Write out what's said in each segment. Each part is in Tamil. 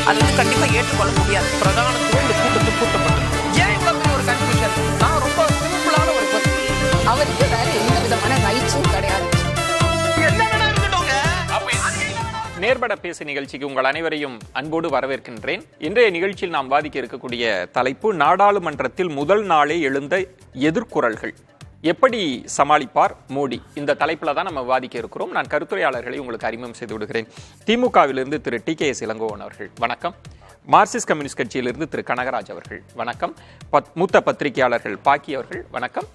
அது கண்டிப்பா ஏற்றுக்கொள்ள முடியாது. பிரதானத்துவம் இந்த கூட்டத்துக்கு கூட்டப்பட்டது. ஏன் இவ்வளவு பெரிய ஒரு கன்ஃபியூஷன்? நான் ரொம்ப சிம்பிளான ஒரு கொஸ்டின். அவருக்கு வேற எந்த விதமான ரைட்ஸும் கிடையாது. நேர்பட பேசு நிகழ்ச்சிக்கு உங்கள் அனைவரையும் அன்போடு வரவேற்கின்றேன். இன்றைய நிகழ்ச்சியில் நாம் வாதிக்க இருக்கக்கூடிய தலைப்பு, நாடாளுமன்றத்தில் முதல் நாளே எழுந்த எதிர்குரல்கள் எப்படி சமாளிப்பார் மோடி. இந்த தலைப்பில் தான் நம்ம விவாதிக்க இருக்கிறோம். நான் கருத்துரையாளர்களை உங்களுக்கு அறிமுகம் செய்து விடுகிறேன். திமுகவிலிருந்து திரு TKS இளங்கோவன் அவர்கள் வணக்கம். மார்க்சிஸ்ட் கம்யூனிஸ்ட் கட்சியிலிருந்து திரு கனகராஜ் அவர்கள் வணக்கம். மூத்த பத்திரிகையாளர்கள் பாக்கி அவர்கள் வணக்கம்.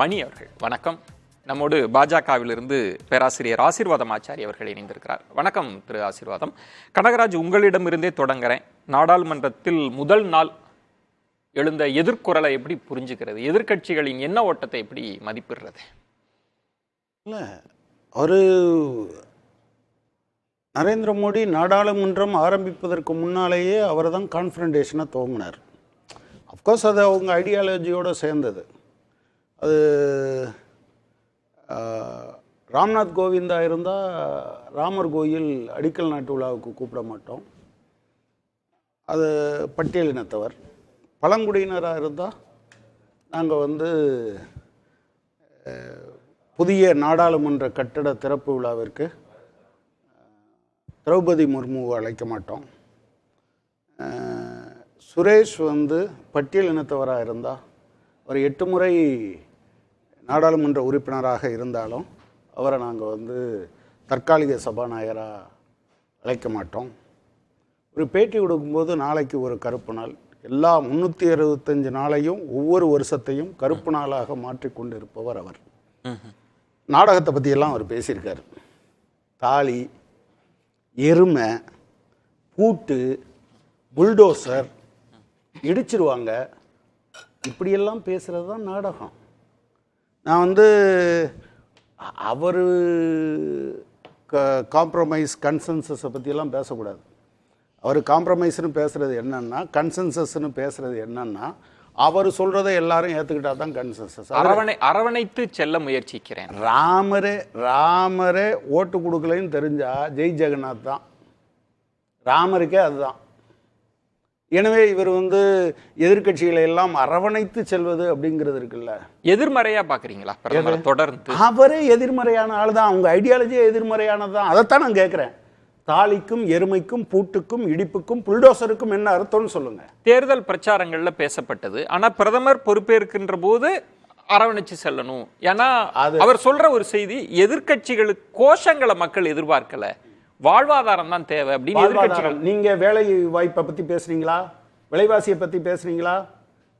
மணி அவர்கள் வணக்கம். நம்மோடு பாஜகவிலிருந்து பேராசிரியர் ஆசீர்வாதம் ஆச்சாரி அவர்கள் இணைந்திருக்கிறார். வணக்கம் திரு ஆசீர்வாதம். கனகராஜ், உங்களிடமிருந்தே தொடங்குறேன். நாடாளுமன்றத்தில் முதல் நாள் எழுந்த எதிர்குரலை எப்படி புரிஞ்சுக்கிறது? எதிர்கட்சிகளின் எண்ண ஓட்டத்தை எப்படி மதிப்பிடுறது? இல்லை, ஒரு நரேந்திர மோடி நாடாளுமன்றம் ஆரம்பிப்பதற்கு முன்னாலேயே அவர் தான் கான்ஃபரன்டேஷனை துவங்கினார். அஃப்கோர்ஸ் அது அவங்க ஐடியாலஜியோடு சேர்ந்தது. அது ராம்நாத் கோவிந்தா இருந்தால் ராமர் கோயில் அடிக்கல் நாட்டு விழாவுக்கு கூப்பிட மாட்டோம், அது பட்டியலினத்தவர். பழங்குடியினராக இருந்தால் நாங்கள் புதிய நாடாளுமன்ற கட்டட திறப்பு விழாவிற்கு திரௌபதி முர்முவை அழைக்க மாட்டோம். சுரேஷ் பட்டியலினத்தவராக இருந்தால் ஒரு 8 முறை நாடாளுமன்ற உறுப்பினராக இருந்தாலும் அவரை நாங்கள் தற்காலிக சபாநாயகராக அழைக்க மாட்டோம். ஒரு பேட்டி கொடுக்கும்போது நாளைக்கு ஒரு கருப்பு நாள், எல்லா 365 நாளையும் ஒவ்வொரு வருஷத்தையும் கருப்பு நாளாக மாற்றிக்கொண்டு இருப்பவர் அவர். நாடகத்தை பற்றியெல்லாம் அவர் பேசியிருக்கார். தாலி, எருமை, பூட்டு, புல்டோசர், இடிச்சிருவாங்க, இப்படியெல்லாம் பேசுகிறது தான் நாடகம். நான் அவர் காம்ப்ரமைஸ் கன்சென்சஸை பற்றியெல்லாம் பேசக்கூடாது. அவர் காம்ப்ரமைஸ்னு பேசுகிறது என்னன்னா, கன்சென்சஸ்ன்னு பேசுகிறது என்னன்னா, அவர் சொல்கிறத எல்லாரும் ஏற்றுக்கிட்டா தான் கன்சென்சஸ். அரவணைத்து செல்ல முயற்சிக்கிறேன். ராமரே ஓட்டு கொடுக்கலைன்னு தெரிஞ்சா ஜெய் ஜெகநாத் தான், ராமருக்கே அதுதான். எனவே இவர் எதிர்கட்சிகளை எல்லாம் அரவணைத்து செல்வது அப்படிங்கிறது இருக்குல்ல, எதிர்மறையா பாக்குறீங்களா? தொடர்ந்து அவரே எதிர்மறையான ஆள் தான், அவங்க ஐடியாலஜியே எதிர்மறையானதான். அதைத்தான் நான் கேட்குறேன். தாலிக்கும், எருமைக்கும், பூட்டுக்கும், இடிப்புக்கும், புல்டோசருக்கும் என்ன அர்த்தம்னு சொல்லுங்க. தேர்தல் பிரச்சாரங்கள்ல பேசப்பட்டது. ஆனா பிரதமர் பொறுப்பேற்கின்ற போது அரவணைச்சு செல்லணும். ஏன்னா அவர் சொல்ற ஒரு செய்தி, எதிர்கட்சிகளுக்கு கோஷங்களை மக்கள் எதிர்பார்க்கல, வாழ்வாதாரம் தான் தேவை அப்படின்னு எதிர்கட்சிகள். நீங்க வேலை வாய்ப்பை பத்தி பேசுறீங்களா? விலைவாசியை பத்தி பேசுறீங்களா?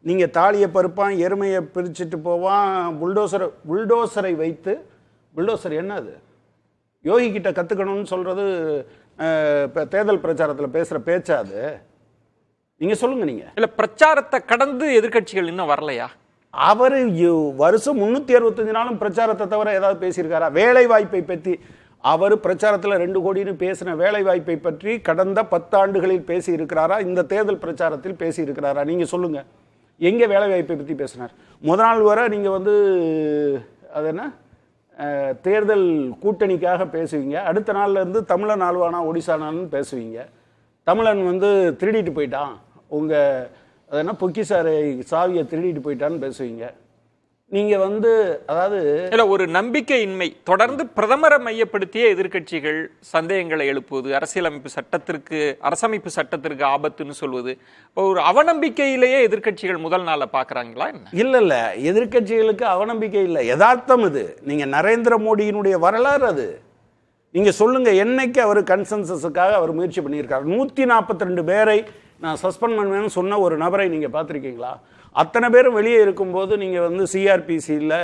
நீங்க தாலியை பருப்பான், எருமையை பிரிச்சுட்டு போவான், புல்டோசரை வைத்து, புல்டோசர் என்ன அது? யோகி கிட்ட கத்துக்கணும்னு சொல்றது தேர்தல் பிரச்சாரத்தில் பேசுற பேச்சா அது? நீங்க சொல்லுங்க. நீங்க இல்ல, பிரச்சாரத்தை கடந்து எதிர்கட்சிகள் இன்னும் வரலையா? அவர் வருஷம் 365 நாளும் பிரச்சாரத்தை தவிர ஏதாவது பேசியிருக்காரா? வேலை வாய்ப்பை பற்றி அவர் பிரச்சாரத்தில் 2 கோடின்னு பேசின வேலை வாய்ப்பை பற்றி கடந்த 10 ஆண்டுகளில் பேசி இருக்கிறாரா? இந்த தேர்தல் பிரச்சாரத்தில் பேசி இருக்கிறாரா? நீங்க சொல்லுங்க. எங்க வேலை வாய்ப்பை பற்றி பேசினார்? முதல் நாள் வரை நீங்க அது என்ன தேர்தல் கூட்டணிக்காக பேசுவீங்க, அடுத்த நாள்ல இருந்து தமிழன் ஆழ்வானா ஒடிசானான்னு பேசுவீங்க. தமிழன் திருடிட்டு போயிட்டான், உங்க அது என்ன பொக்கிசாரை சாவியை திருடிட்டு போயிட்டான்னு பேசுவீங்க. நீங்க அதாவது இல்ல, ஒரு நம்பிக்கையின்மை தொடர்ந்து பிரதமரை மையப்படுத்திய எதிர்கட்சிகள் சந்தேகங்களை எழுப்புவது, அரசமைப்பு சட்டத்திற்கு ஆபத்துன்னு சொல்வது, ஒரு அவநம்பிக்கையிலேயே எதிர்கட்சிகள் முதல் நாள பாக்குறாங்களா? இல்ல, எதிர்கட்சிகளுக்கு அவநம்பிக்கை இல்லை, யதார்த்தம் இது. நீங்க நரேந்திர மோடியினுடைய வரலாறு அது. நீங்க சொல்லுங்க, என்னைக்கு அவர் கன்சென்சஸுக்காக அவர் முயற்சி பண்ணியிருக்காரு? 142 பேரை நான் சஸ்பெண்ட் பண்ணுவேன்னு சொன்ன ஒரு நபரை நீங்க பார்த்துருக்கீங்களா? அத்தனை பேரும் வெளியே இருக்கும்போது நீங்கள் சிஆர்பிசியில்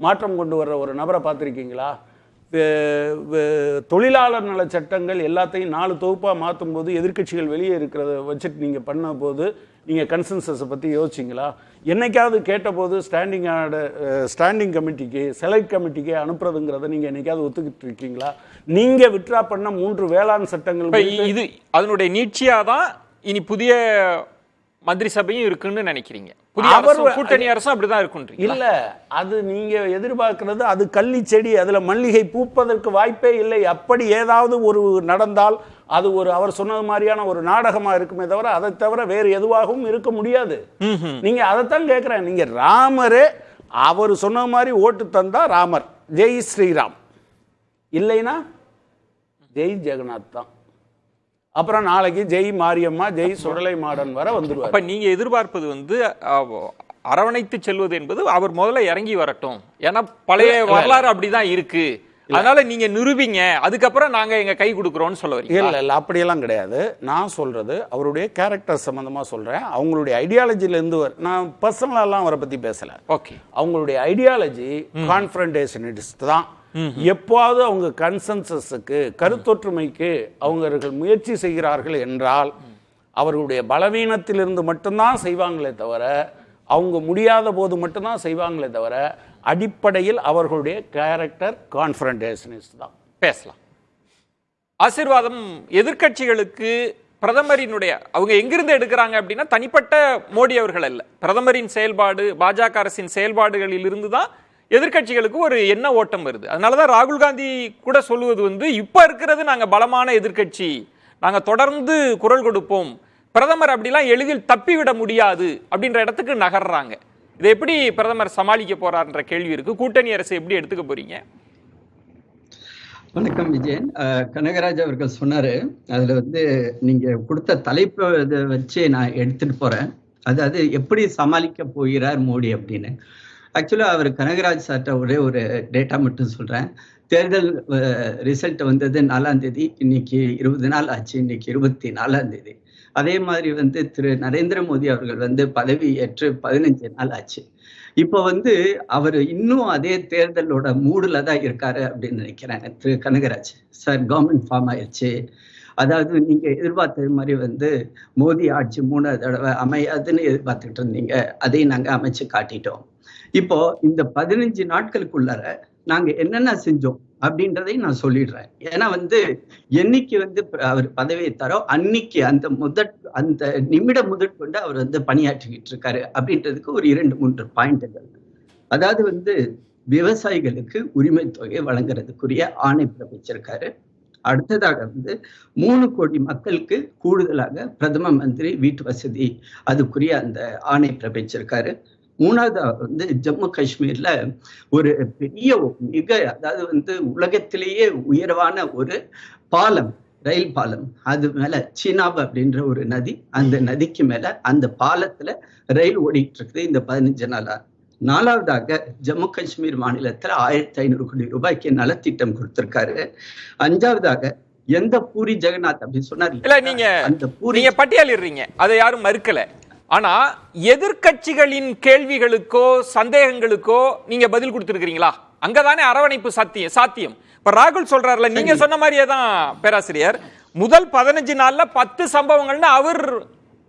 மாற்றம் கொண்டு வர்ற ஒரு நபரை பார்த்துருக்கீங்களா? தொழிலாளர் நல சட்டங்கள் எல்லாத்தையும் 4 தொகுப்பாக மாற்றும் போது எதிர்கட்சிகள் வெளியே இருக்கிறத வச்சுட்டு நீங்கள் பண்ண போது நீங்கள் கன்சென்சஸை பற்றி யோசிச்சிங்களா? என்னைக்காவது கேட்டபோது ஸ்டாண்டிங் கமிட்டிக்கு, செலக்ட் கமிட்டிக்கு அனுப்புறதுங்கிறத நீங்கள் என்னைக்காவது ஒத்துக்கிட்டு இருக்கீங்களா? நீங்கள் விட்ரா பண்ண 3 வேளாண் சட்டங்கள் இது அதனுடைய நீட்சியாக தான் இனி புதிய மந்திரி சபையும் இருக்குன்னு நினைக்கிறீங்க? கூட்டணி அரசும் அப்படிதான் இருக்கும் இல்ல? அது நீங்க எதிர்பார்க்கிறது அது கள்ளி செடி, அதுல மல்லிகை பூப்பதற்கு வாய்ப்பே இல்லை. அப்படி ஏதாவது ஒரு நடந்தால் அது அவர் சொன்னது மாதிரியான ஒரு நாடகமா இருக்குமே தவிர அதை தவிர வேறு எதுவாகவும் இருக்க முடியாது. நீங்க அதைத்தான் கேட்கிறேன். நீங்க ராமரே அவர் சொன்ன மாதிரி ஓட்டு தந்தா ராமர் ஜெய் ஸ்ரீராம், இல்லைன்னா ஜெய் ஜெகநாத் தான். அப்புறம் நாளைக்கு ஜெய் மாரியம்மா, ஜெய் சுடலை மாடன் வர வந்துருவார். அப்ப நீங்க எதிர்பார்ப்பது அரவணைத்து செல்வது என்பது அவர் முதல்ல இறங்கி வரட்டும், ஏன்னா பழைய வரலாறு அப்படிதான் இருக்கு, அதனால நீங்க நிரூபிங்க, அதுக்கப்புறம் நாங்க எங்க கை கொடுக்குறோம்னு சொல்ல வரீங்க. இல்ல அப்படியெல்லாம் கிடையாது. நான் சொல்றது அவருடைய கேரக்டர் சம்பந்தமா சொல்றேன். அவங்களுடைய ஐடியாலஜில இருந்து நான் பர்சனலா அவரை பத்தி பேசல. ஓகே, அவங்களுடைய ஐடியாலஜி கான்ஃபரன்டேஷனிஸ்ட் தான். எப்போது அவங்க கன்சென்சஸுக்கு, கருத்தொற்றுமைக்கு அவர்கள் முயற்சி செய்கிறார்கள் என்றால் அவர்களுடைய பலவீனத்திலிருந்து மட்டும்தான் செய்வாங்களே தவிர, அவங்க முடியாத போது மட்டும்தான் செய்வாங்களே தவிர, அடிப்படையில் அவர்களுடைய கேரக்டர் கான்ஃபரன்டேஷனிஸ்ட் தான். பேசலாம். ஆசீர்வாதம், எதிர்க்கட்சிகளுக்கு பிரதமரினுடைய அவங்க எங்கிருந்து எடுக்கிறாங்க அப்படின்னா தனிப்பட்ட மோடி அவர்கள் அல்ல, பிரதமரின் செயல்பாடு, பாஜக அரசின் செயல்பாடுகளில் இருந்து தான் எதிர்க்கட்சிகளுக்கு ஒரு எண்ண ஓட்டம் வருது. அதனாலதான் ராகுல் காந்தி கூட சொல்லுவது இப்ப இருக்கிறது நாங்க பலமான எதிர்க்கட்சி, நாங்க தொடர்ந்து குரல் கொடுப்போம், பிரதமர் அப்படிலாம் எளிதில் தப்பிவிட முடியாது அப்படின்ற இடத்துக்கு நகர்றாங்க. இதை எப்படி பிரதமர் சமாளிக்க போறார்ன்ற கேள்வி இருக்கு. கூட்டணி அரசு எப்படி எடுத்துக்க போறீங்க? வணக்கம் விஜயன். கனகராஜ் அவர்கள் சொன்னாரு, அதுல நீங்க கொடுத்த தலைப்பை வச்சு நான் எடுத்துட்டு போறேன். அதாவது எப்படி சமாளிக்க போகிறார் மோடி அப்படின்னு. ஆக்சுவலா அவர் கனகராஜ் சார்ட்ட ஒரே ஒரு டேட்டா மட்டும் சொல்றேன். தேர்தல் ரிசல்ட் வந்தது 4ஆம் தேதி, இன்னைக்கு 20 நாள் ஆச்சு, இன்னைக்கு 24ஆம் தேதி. அதே மாதிரி திரு நரேந்திர மோடி அவர்கள் பதவி ஏற்று 15 நாள் ஆச்சு. இப்போ அவர் இன்னும் அதே தேர்தலோட மூடுல தான் இருக்காரு அப்படின்னு நினைக்கிறேன். திரு கனகராஜ் சார், கவர்மெண்ட் ஃபார்ம் ஆயிடுச்சு, அதாவது நீங்க எதிர்பார்த்தது மாதிரி மோடி ஆட்சி 3 தடவை அமையாதுன்னு எதிர்பார்த்துட்டு இருந்தீங்க, அதையும் நாங்க அமைச்சு காட்டிட்டோம். இப்போ இந்த 15 நாட்களுக்குள்ளார நாங்க என்னென்ன செஞ்சோம் அப்படின்றதை நான் சொல்லிடுறேன். ஏன்னா என்னைக்கு அவர் பதவியை தரோ அன்னைக்கு அந்த நிமிடம் முதற்கொண்டு அவர் பணியாற்றிக்கிட்டு இருக்காரு அப்படின்றதுக்கு ஒரு 2-3 பாயிண்ட்கள். அதாவது விவசாயிகளுக்கு உரிமை தொகை வழங்குறதுக்குரிய ஆணை பிறப்பிச்சிருக்காரு. அடுத்ததாக 3 கோடி மக்களுக்கு கூடுதலாக பிரதம மந்திரி வீட்டு வசதி அதுக்குரிய அந்த ஆணை பிறப்பிச்சிருக்காரு. 3வது ஜம்மு காஷ்மீர்ல ஒரு பெரிய அதாவது உலகத்திலேயே உயர்வான ஒரு பாலம், ரயில் பாலம், அது மேல சீனாப் அப்படின்ற ஒரு நதி, அந்த நதிக்கு மேல அந்த பாலத்துல ரயில் ஓடிட்டு இருக்குது இந்த 15 நாளா. 4வதாக ஜம்மு காஷ்மீர் மாநிலத்துல 1500 கோடி ரூபாய்க்கு நலத்திட்டம் கொடுத்திருக்காரு. 5வதாக எந்த பூரி ஜெகநாத் அப்படின்னு சொன்னார், நீங்க அந்த பூரி பட்டியலிடுறீங்க, அதை யாரும் மறுக்கல. ஆனா எதிர்க்கட்சிகளின் கேள்விகளுக்கோ சந்தேகங்களுக்கோ நீங்க பதில் கொடுத்திருக்கீங்களா? அங்கதானே அரவணைப்பு சாத்தியம். இப்ப ராகுல் சொல்றாருல, நீங்க சொன்ன மாதிரியே தான் பேராசிரியர், முதல் 15 நாள்ல 10 சம்பவங்கள்னு அவர்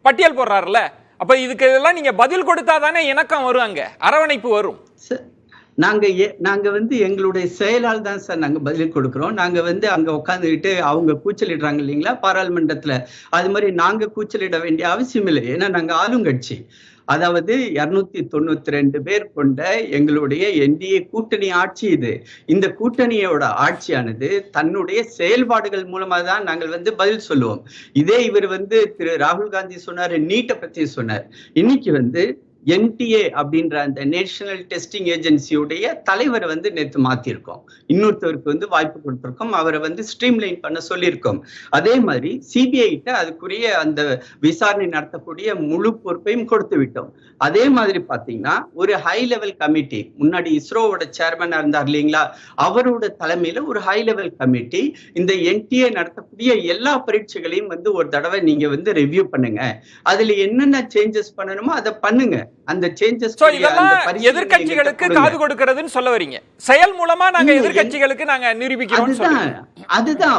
பட்டியல் போடுறாருல. அப்ப இதுக்கு எல்லாம் நீங்க பதில் கொடுத்தாதானே இணக்கம் வரும், அங்க அரவணைப்பு வரும். நாங்க எங்களுடைய செயலால் தான் சார் நாங்க பதில் கொடுக்கிறோம். நாங்க அங்க உட்காந்துக்கிட்டு அவங்க கூச்சலிடுறாங்க இல்லைங்களா பாராளுமன்றத்துல, அது மாதிரி நாங்க கூச்சலிட வேண்டிய அவசியம் இல்லை. ஏன்னா நாங்க ஆளுங்கட்சி. அதாவது 292 பேர் கொண்ட எங்களுடைய என்டிஏ கூட்டணி ஆட்சி இது. இந்த கூட்டணியோட ஆட்சியானது தன்னுடைய செயல்பாடுகள் மூலமா தான் நாங்கள் பதில் சொல்லுவோம். இதே இவர் திரு ராகுல் காந்தி சொன்னாரு, நீட்டை பத்தி சொன்னார். இன்னைக்கு என்டிஏ அப்படின்ற அந்த நேஷனல் டெஸ்டிங் ஏஜென்சியுடைய தலைவரை நேற்று மாத்திருக்கோம், இன்னொருத்தருக்கு வாய்ப்பு கொடுத்திருக்கோம், அவரை ஸ்ட்ரீம்லைன் பண்ண சொல்லியிருக்கோம். அதே மாதிரி சிபிஐ கிட்ட அதுக்குரிய அந்த விசாரணை நடத்தக்கூடிய முழு பொறுப்பையும் கொடுத்து விட்டோம். அதே மாதிரி பாத்தீங்கன்னா ஒரு ஹை லெவல் கமிட்டி, முன்னாடி இஸ்ரோவோட சேர்மனா இருந்தார் இல்லைங்களா, அவரோட தலைமையில ஒரு ஹை லெவல் கமிட்டி இந்த என்டிஏ நடத்தக்கூடிய எல்லா பரீட்சைகளையும் ஒரு தடவை நீங்க ரிவ்யூ பண்ணுங்க, அதுல என்னென்ன சேஞ்சஸ் பண்ணணுமோ அதை பண்ணுங்க. அந்த சேஞ்சஸ் எதிர்க்கட்சிகளுக்கு காது கொடுக்கிறதுன்னு சொல்ல வரீங்க. செயல் மூலமா நாங்க எதிர்க்கட்சிகளுக்கு நாங்க நிரூபிக்கிறோம். அதுதான்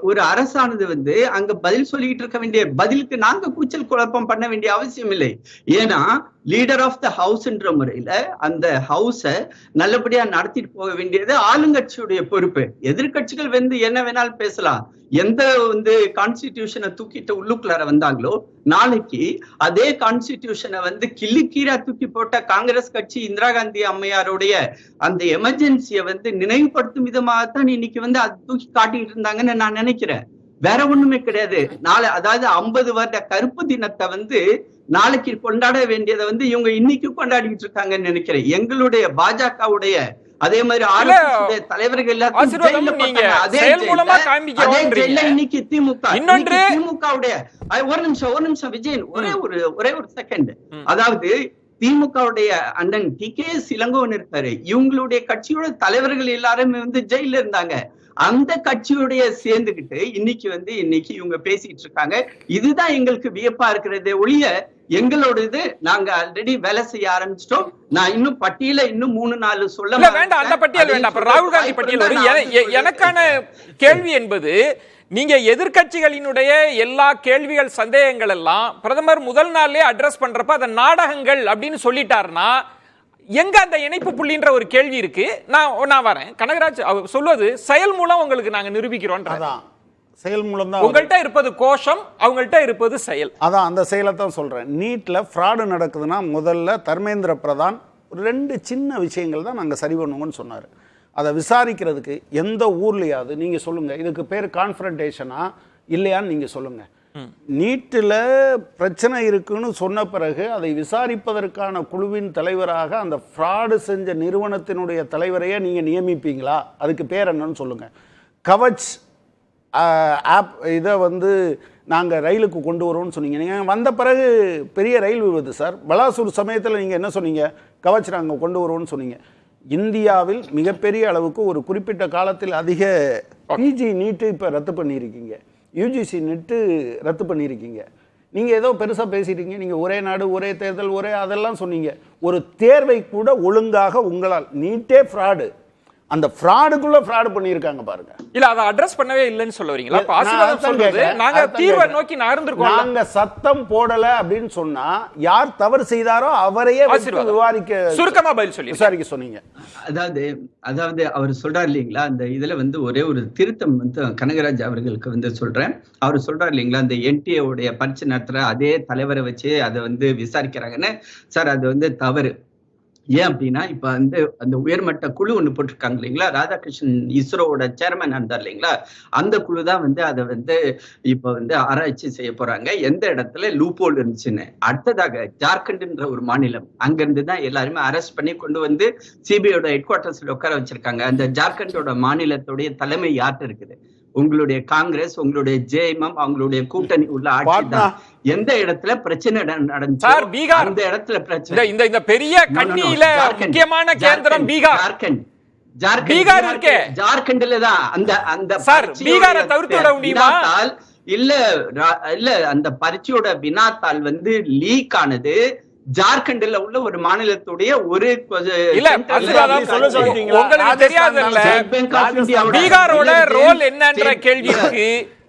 ஒரு அரசானது அங்க பதில் சொல்லிட்டு இருக்க வேண்டிய பதிலுக்கு நாங்க கூச்சல் குழப்பம் பண்ண வேண்டிய அவசியம் இல்லை. ஏன்னா லீடர் ஆஃப் த ஹவுஸ்ன்ற முறையில அந்த ஹவுஸ நல்லபடியா நடத்திட்டு போக வேண்டியது ஆளுங்கட்சியுடைய பொறுப்பு. எதிர்கட்சிகள் என்ன வேணாலும் பேசலாம். எந்த கான்ஸ்டிடியூஷனை தூக்கிட்டு உள்ளுக்குள்ளார வந்தாங்களோ, நாளைக்கு அதே கான்ஸ்டிடியூஷனை கிள்ளிக்கீரா தூக்கி போட்ட காங்கிரஸ் கட்சி இந்திரா காந்தி அம்மையாருடைய அந்த எமர்ஜென்சியை நினைவுபடுத்தும் விதமாகத்தான் இன்னைக்கு அதை தூக்கி காட்டிட்டு இருந்தாங்கன்னு நான் நினைக்கிறேன். வேற ஒண்ணுமே கிடையாது. நாளை அதாவது 50 வருட கருப்பு தினத்தை வந்து நாளைக்கு கொண்டாட வேண்டியதை வந்து இவங்க இன்னைக்கு கொண்டாடிட்டு இருக்காங்கன்னு நினைக்கிறேன். எங்களுடைய பாஜகவுடைய அதே மாதிரி தலைவர்கள் இன்னைக்கு திமுகவுடைய ஒரு நிமிஷம் விஜயன் ஒரே ஒரு செகண்ட். அதாவது திமுகவுடைய அண்ணன் TKS இளங்கோவன் இருக்காரு. இவங்களுடைய கட்சியோட தலைவர்கள் எல்லாருமே வந்து ஜெயில இருந்தாங்க. அந்த கட்சியுடைய சேர்ந்துகிட்டு இன்னைக்கு இவங்க பேசிட்டு இருக்காங்க. இதுதான் எங்களுக்கு வியப்பா இருக்கிறது ஒழிய எங்களோட இது நாங்க ஆல்ரெடி வேலை செய்ய ஆரம்பிச்சிட்டோம். நான் இன்னும் பட்டியல இன்னும் 3-4 சொல்ல வேண்டாம். அந்த பட்டியல் வேண்டாம். ராகுல் காந்தி பட்டியல் எனக்கான கேள்வி என்பது, நீங்க எதிர்கட்சிகளினுடைய எல்லா கேள்விகள் சந்தேகங்கள் எல்லாம் பிரதமர் முதல் நாள்லயே அட்ரஸ் பண்றப்ப அதை நாடகங்கள் அப்படின்னு சொல்லிட்டாருன்னா எங்க அந்த இணைப்பு புள்ளின்ற ஒரு கேள்வி இருக்கு. நான் வரேன். கனகராஜ் சொல்வது செயல் மூலம் உங்களுக்கு நாங்க நிரூபிக்கிறோம். செயல் மூலம் தான். உங்கள்கிட்ட இருப்பது கோஷம், அவங்கள்ட்ட இருப்பது செயல். அதான் அந்த செயலை தான் சொல்றேன். நீட்ல ஃப்ராடு நடக்குதுன்னா முதல்ல தர்மேந்திர பிரதான் 2 சின்ன விஷயங்கள் தான் நாங்கள் சரி பண்ணுவோம்னு சொன்னார். அதை விசாரிக்கிறதுக்கு எந்த ஊர்லையாவது நீங்க சொல்லுங்க, இதுக்கு பேர் கான்ஃபரன்டேஷனா இல்லையான்னு நீங்க சொல்லுங்க. நீட்டில் பிரச்சனை இருக்குன்னு சொன்ன பிறகு அதை விசாரிப்பதற்கான குழுவின் தலைவராக அந்த ஃப்ராடு செஞ்ச நிறுவனத்தினுடைய தலைவரையே நீங்கள் நியமிப்பீங்களா? அதுக்கு பேர் என்னன்னு சொல்லுங்க. கவச் ஆப் இதை வந்து நாங்கள் ரயிலுக்கு கொண்டு வரோம்னு சொன்னீங்க. நீங்கள் வந்த பிறகு பெரிய ரயில் விபத்து சார். பலாசூர் சமயத்தில் நீங்கள் என்ன சொன்னீங்க? கவச் நாங்கள் கொண்டு வரோம்னு சொன்னீங்க. இந்தியாவில் மிகப்பெரிய அளவுக்கு ஒரு குறிப்பிட்ட காலத்தில் அதிக பிஜி நீட்டு இப்போ ரத்து பண்ணியிருக்கீங்க, யூஜிசி நெட்டு ரத்து பண்ணியிருக்கீங்க. நீங்கள் ஏதோ பெருசாக பேசிட்டீங்க. நீங்கள் ஒரே நாடு ஒரே தேர்தல் ஒரே அதெல்லாம் சொன்னீங்க. ஒரு தேர்வை கூட ஒழுங்காக உங்களால், நீட்டே ஃப்ராடு, அந்த ஃப்ராடுக்குள்ள ஃப்ராடு பண்ணியிருக்காங்க பாருங்க. இல்ல அதை அட்ரஸ் பண்ணவே இல்லைன்னு சொல்ல வரீங்களா? நாங்க தீர்வை நோக்கி நகர்ந்திருக்கோம். நாங்க சத்தம் போடல அப்படின்னு சொன்னா யார் தவறு செய்தாரோ அவரையே விவாதிக்க, சுருக்கமா பதில் சொல்லி விசாரிக்க சொன்னீங்க. அதாவது அவர் சொல்றாரு இல்லைங்களா, அந்த இதுல வந்து ஒரே ஒரு திருத்தம் வந்து கனகராஜ் அவர்களுக்கு வந்து சொல்றேன். அவர் சொல்றாரு இல்லைங்களா, அந்த NTA உடைய பரிட்சை நடத்துற அதே தலைவரை வச்சு அதை வந்து விசாரிக்கிறாங்கன்னு. சார் அது வந்து தவறு. ஏன் அப்படின்னா, இப்ப வந்து அந்த உயர்மட்ட குழு ஒண்ணு போட்டிருக்காங்க இல்லைங்களா, ராதாகிருஷ்ணன் இஸ்ரோவோட சேர்மன் இருந்தார் இல்லைங்களா, அந்த குழு தான் வந்து அதை வந்து இப்ப வந்து ஆராய்ச்சி செய்ய போறாங்க எந்த இடத்துல லூப்போல் இருந்துச்சுன்னு. அடுத்ததாக ஜார்க்கண்ட்ன்ற ஒரு மாநிலம், அங்கிருந்து தான் எல்லாருமே அரெஸ்ட் பண்ணி கொண்டு வந்து சிபிஐயோட ஹெட் குவார்டர்ஸ்ல உட்கார வச்சிருக்காங்க. அந்த ஜார்க்கண்டோட மாநிலத்துடைய தலைமை யார்கிட்ட இருக்குது? உங்களுடைய காங்கிரஸ், உங்களுடைய JMM, அவங்களுடைய கூட்டணி உள்ள ஆட்சி தான். எந்த இடத்துல பிரச்சனை நடந்துச்சு அந்த இடத்துல பிரச்சனை. இந்த பெரிய கண்ணியில முக்கியமான கேந்திரம் பீகார். பீகார் இருக்கே, ஜார்க்கண்ட்ல தான் அந்த சார் பீகாரை தவிர்த்து விட முடியுமா? இல்ல அந்த பரீட்சையோட வினாத்தாள் வந்து லீக் ஆனது ஜார்க்கண்ட்ல உள்ள ஒரு மாநிலத்துடைய ஒரு பீகாரோட ரோல் என்னன்ற கேள்வி இருக்கு.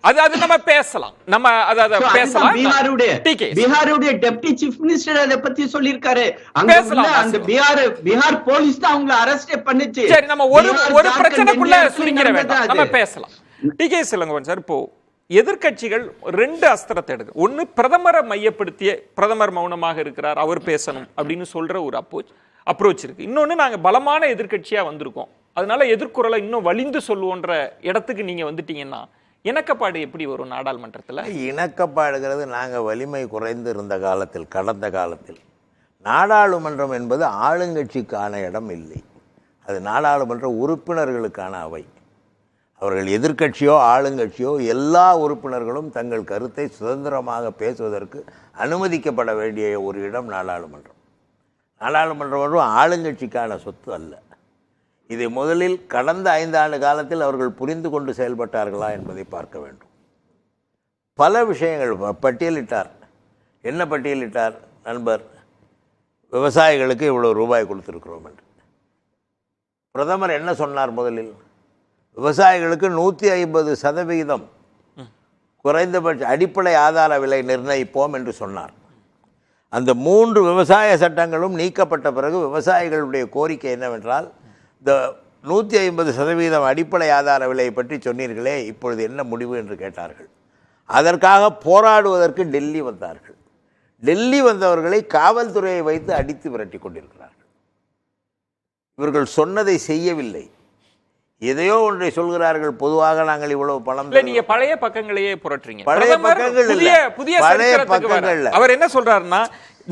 அது நம்ம பேசலாம். பீகாருடைய டெப்டி சீஃப் மினிஸ்டர் அதை பத்தி சொல்லியிருக்காரு. அந்த பீகார் போலீஸ் தான் அவங்களை அரெஸ்ட் பண்ணிச்சு. சரி, நம்ம ஒரு பிரச்சனைக்குள்ள சுருங்கிட வேண்டாம், நம்ம பேசலாம். TKS இளங்கோவன் சார், இப்போ எதிர்கட்சிகள் 2 அஸ்திரத்தை எடுக்கு. ஒன்னு பிரதமரை மையப்படுத்திய, பிரதமர் மௌனமாக இருக்கிறார், அவர் பேசணும் அப்படின்னு சொல்ற ஒரு அப்ரோச் இருக்கு. இன்னொன்னு, நாங்க பலமான எதிர்கட்சியா வந்திருக்கோம், அதனால எதிர்குறலை இன்னும் வலிந்து சொல்லுவோன்ற இடத்துக்கு நீங்க வந்துட்டீங்கன்னா இணக்கப்பாடு எப்படி வரும் நாடாளுமன்றத்தில்? இணக்கப்பாடுகிறது நாங்கள் வலிமை குறைந்து இருந்த காலத்தில், கடந்த காலத்தில் நாடாளுமன்றம் என்பது ஆளுங்கட்சிக்கான இடம் இல்லை. அது நாடாளுமன்ற உறுப்பினர்களுக்கான அவை. அவர்கள் எதிர்க்கட்சியோ ஆளுங்கட்சியோ எல்லா உறுப்பினர்களும் தங்கள் கருத்தை சுதந்திரமாக பேசுவதற்கு அனுமதிக்கப்பட வேண்டிய ஒரு இடம் நாடாளுமன்றம். நாடாளுமன்றம் ஆளுங்கட்சிக்கான சொத்து அல்ல. இதை முதலில் கடந்த 5 ஆண்டு காலத்தில் அவர்கள் புரிந்து கொண்டு செயல்பட்டார்களா என்பதை பார்க்க வேண்டும். பல விஷயங்கள் பட்டியலிட்டார். என்ன பட்டியலிட்டார் நண்பர்? விவசாயிகளுக்கு இவ்வளவு ரூபாய் கொடுத்திருக்கிறோம் என்று. பிரதமர் என்ன சொன்னார்? முதலில் விவசாயிகளுக்கு 150% குறைந்தபட்ச அடிப்படை ஆதார விலை நிர்ணயிப்போம் என்று சொன்னார். அந்த 3 விவசாய சட்டங்களும் நீக்கப்பட்ட பிறகு விவசாயிகளுடைய கோரிக்கை என்னவென்றால், இந்த 150% அடிப்படை ஆதார விலையை பற்றி சொன்னீர்களே, இப்பொழுது என்ன முடிவு என்று கேட்டார்கள். அதற்காக போராடுவதற்கு டெல்லி வந்தார்கள். டெல்லி வந்தவர்களை காவல்துறையை வைத்து அடித்து விரட்டி கொண்டிருக்கிறார்கள். இவர்கள் சொன்னதை செய்யவில்லை. எதையோ ஒன்றை சொல்கிறார்கள். பொதுவாக நாங்கள் இவ்வளவு பணம் இல்ல நீங்க பழைய பக்கங்களையே புரட்டுறீங்க. பழைய பிரதமர் பக்கங்கள் இல்ல. புதிய பழைய சரித்திரத்துக்கு வர. பக்கங்கள்ல. அவர் என்ன சொல்றாருன்னா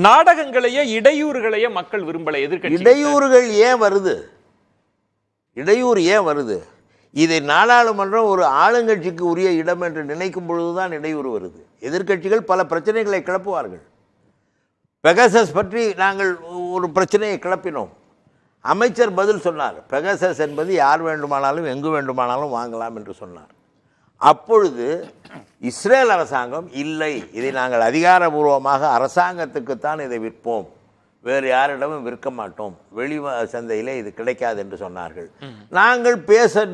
நாடகங்களையே இடையூறுகளையே மக்கள் விரும்பல. எதிர்க்கட்சி இடையூறுகள் ஏன் வருது? இடையூறு ஏன் வருது? இதை நாடாளுமன்றம் ஒரு ஆளுங்கட்சிக்கு உரிய இடம் என்று நினைக்கும் பொழுதுதான் இடையூறு வருது. எதிர்க்கட்சிகள் பல பிரச்சனைகளை கிளப்புவார்கள். பெகசஸ் பற்றி நாங்கள் ஒரு பிரச்சனையை கிளப்பினோம். அமைச்சர் பதில் சொன்னார், பெகசஸ் என்பது யார் வேண்டுமானாலும் எங்கு வேண்டுமானாலும் வாங்கலாம் என்று சொன்னார். அப்பொழுது இஸ்ரேல் அரசாங்கம் இல்லை, இதை நாங்கள் அதிகாரபூர்வமாக அரசாங்கத்துக்குத்தான் இதை விற்போம், வேறு யாரிடமும் விற்க மாட்டோம், வெளி சந்தையிலே இது கிடைக்காது என்று சொன்னார்கள். நாங்கள் பேச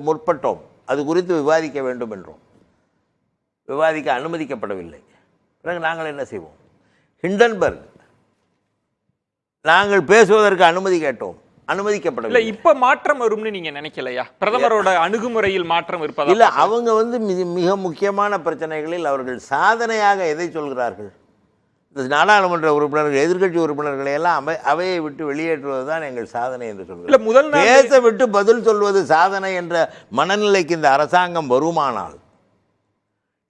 முற்பட்டோம், அது குறித்து விவாதிக்க வேண்டும் என்றோம். விவாதிக்க அனுமதிக்கப்படவில்லை. பிறகு நாங்கள் என்ன செய்வோம்? ஹிண்டன்பர்க் நாங்கள் பேசுவதற்கு அனுமதி கேட்டோம், அனுமதிக்கப்படவில்லை. இப்ப மாற்றம் வரும்னு நீங்க நினைக்கலையா? பிரதமரோட அணுகுமுறையில் மாற்றம் இருப்பதா? இல்ல, அவங்க மிக முக்கியமான பிரச்சனைகளில் அவர்கள் சாதனையாக எதை சொல்கிறார்கள்? இந்த நாடாளுமன்ற உறுப்பினர்கள், எதிர்க்கட்சி உறுப்பினர்களை எல்லாம் அவையை விட்டு வெளியேற்றுவதுதான் எங்கள் சாதனை என்று சொல்கிறார். முதல் பேச விட்டு பதில் சொல்வது சாதனை என்ற மனநிலைக்கு இந்த அரசாங்கம் வருமானால்,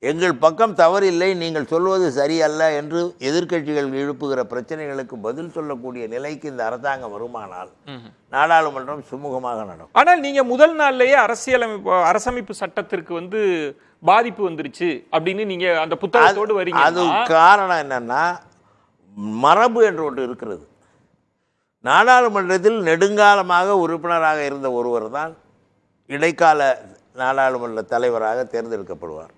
எங்கள் பக்கம் தவறில்லை, நீங்கள் சொல்வது சரியல்ல என்று எதிர்க்கட்சிகள் எழுப்புகிற பிரச்சனைகளுக்கு பதில் சொல்லக்கூடிய நிலைக்கு இந்த அரசாங்கம் வருமானால் நாடாளுமன்றம் சுமூகமாக நடக்கும். ஆனால் நீங்க முதல் நாள்லயே அரசமைப்பு சட்டத்திற்கு பாதிப்பு வந்துருச்சு அப்படின்னு நீங்க அந்த புத்தகத்தோடு வரீங்க. அது காரணம் என்னன்னா, மரபு என்று ஒன்று இருக்கிறது. நாடாளுமன்றத்தில் நெடுங்காலமாக உறுப்பினராக இருந்த ஒருவர் தான் இடைக்கால நாடாளுமன்ற தலைவராக தேர்ந்தெடுக்கப்படுவார்.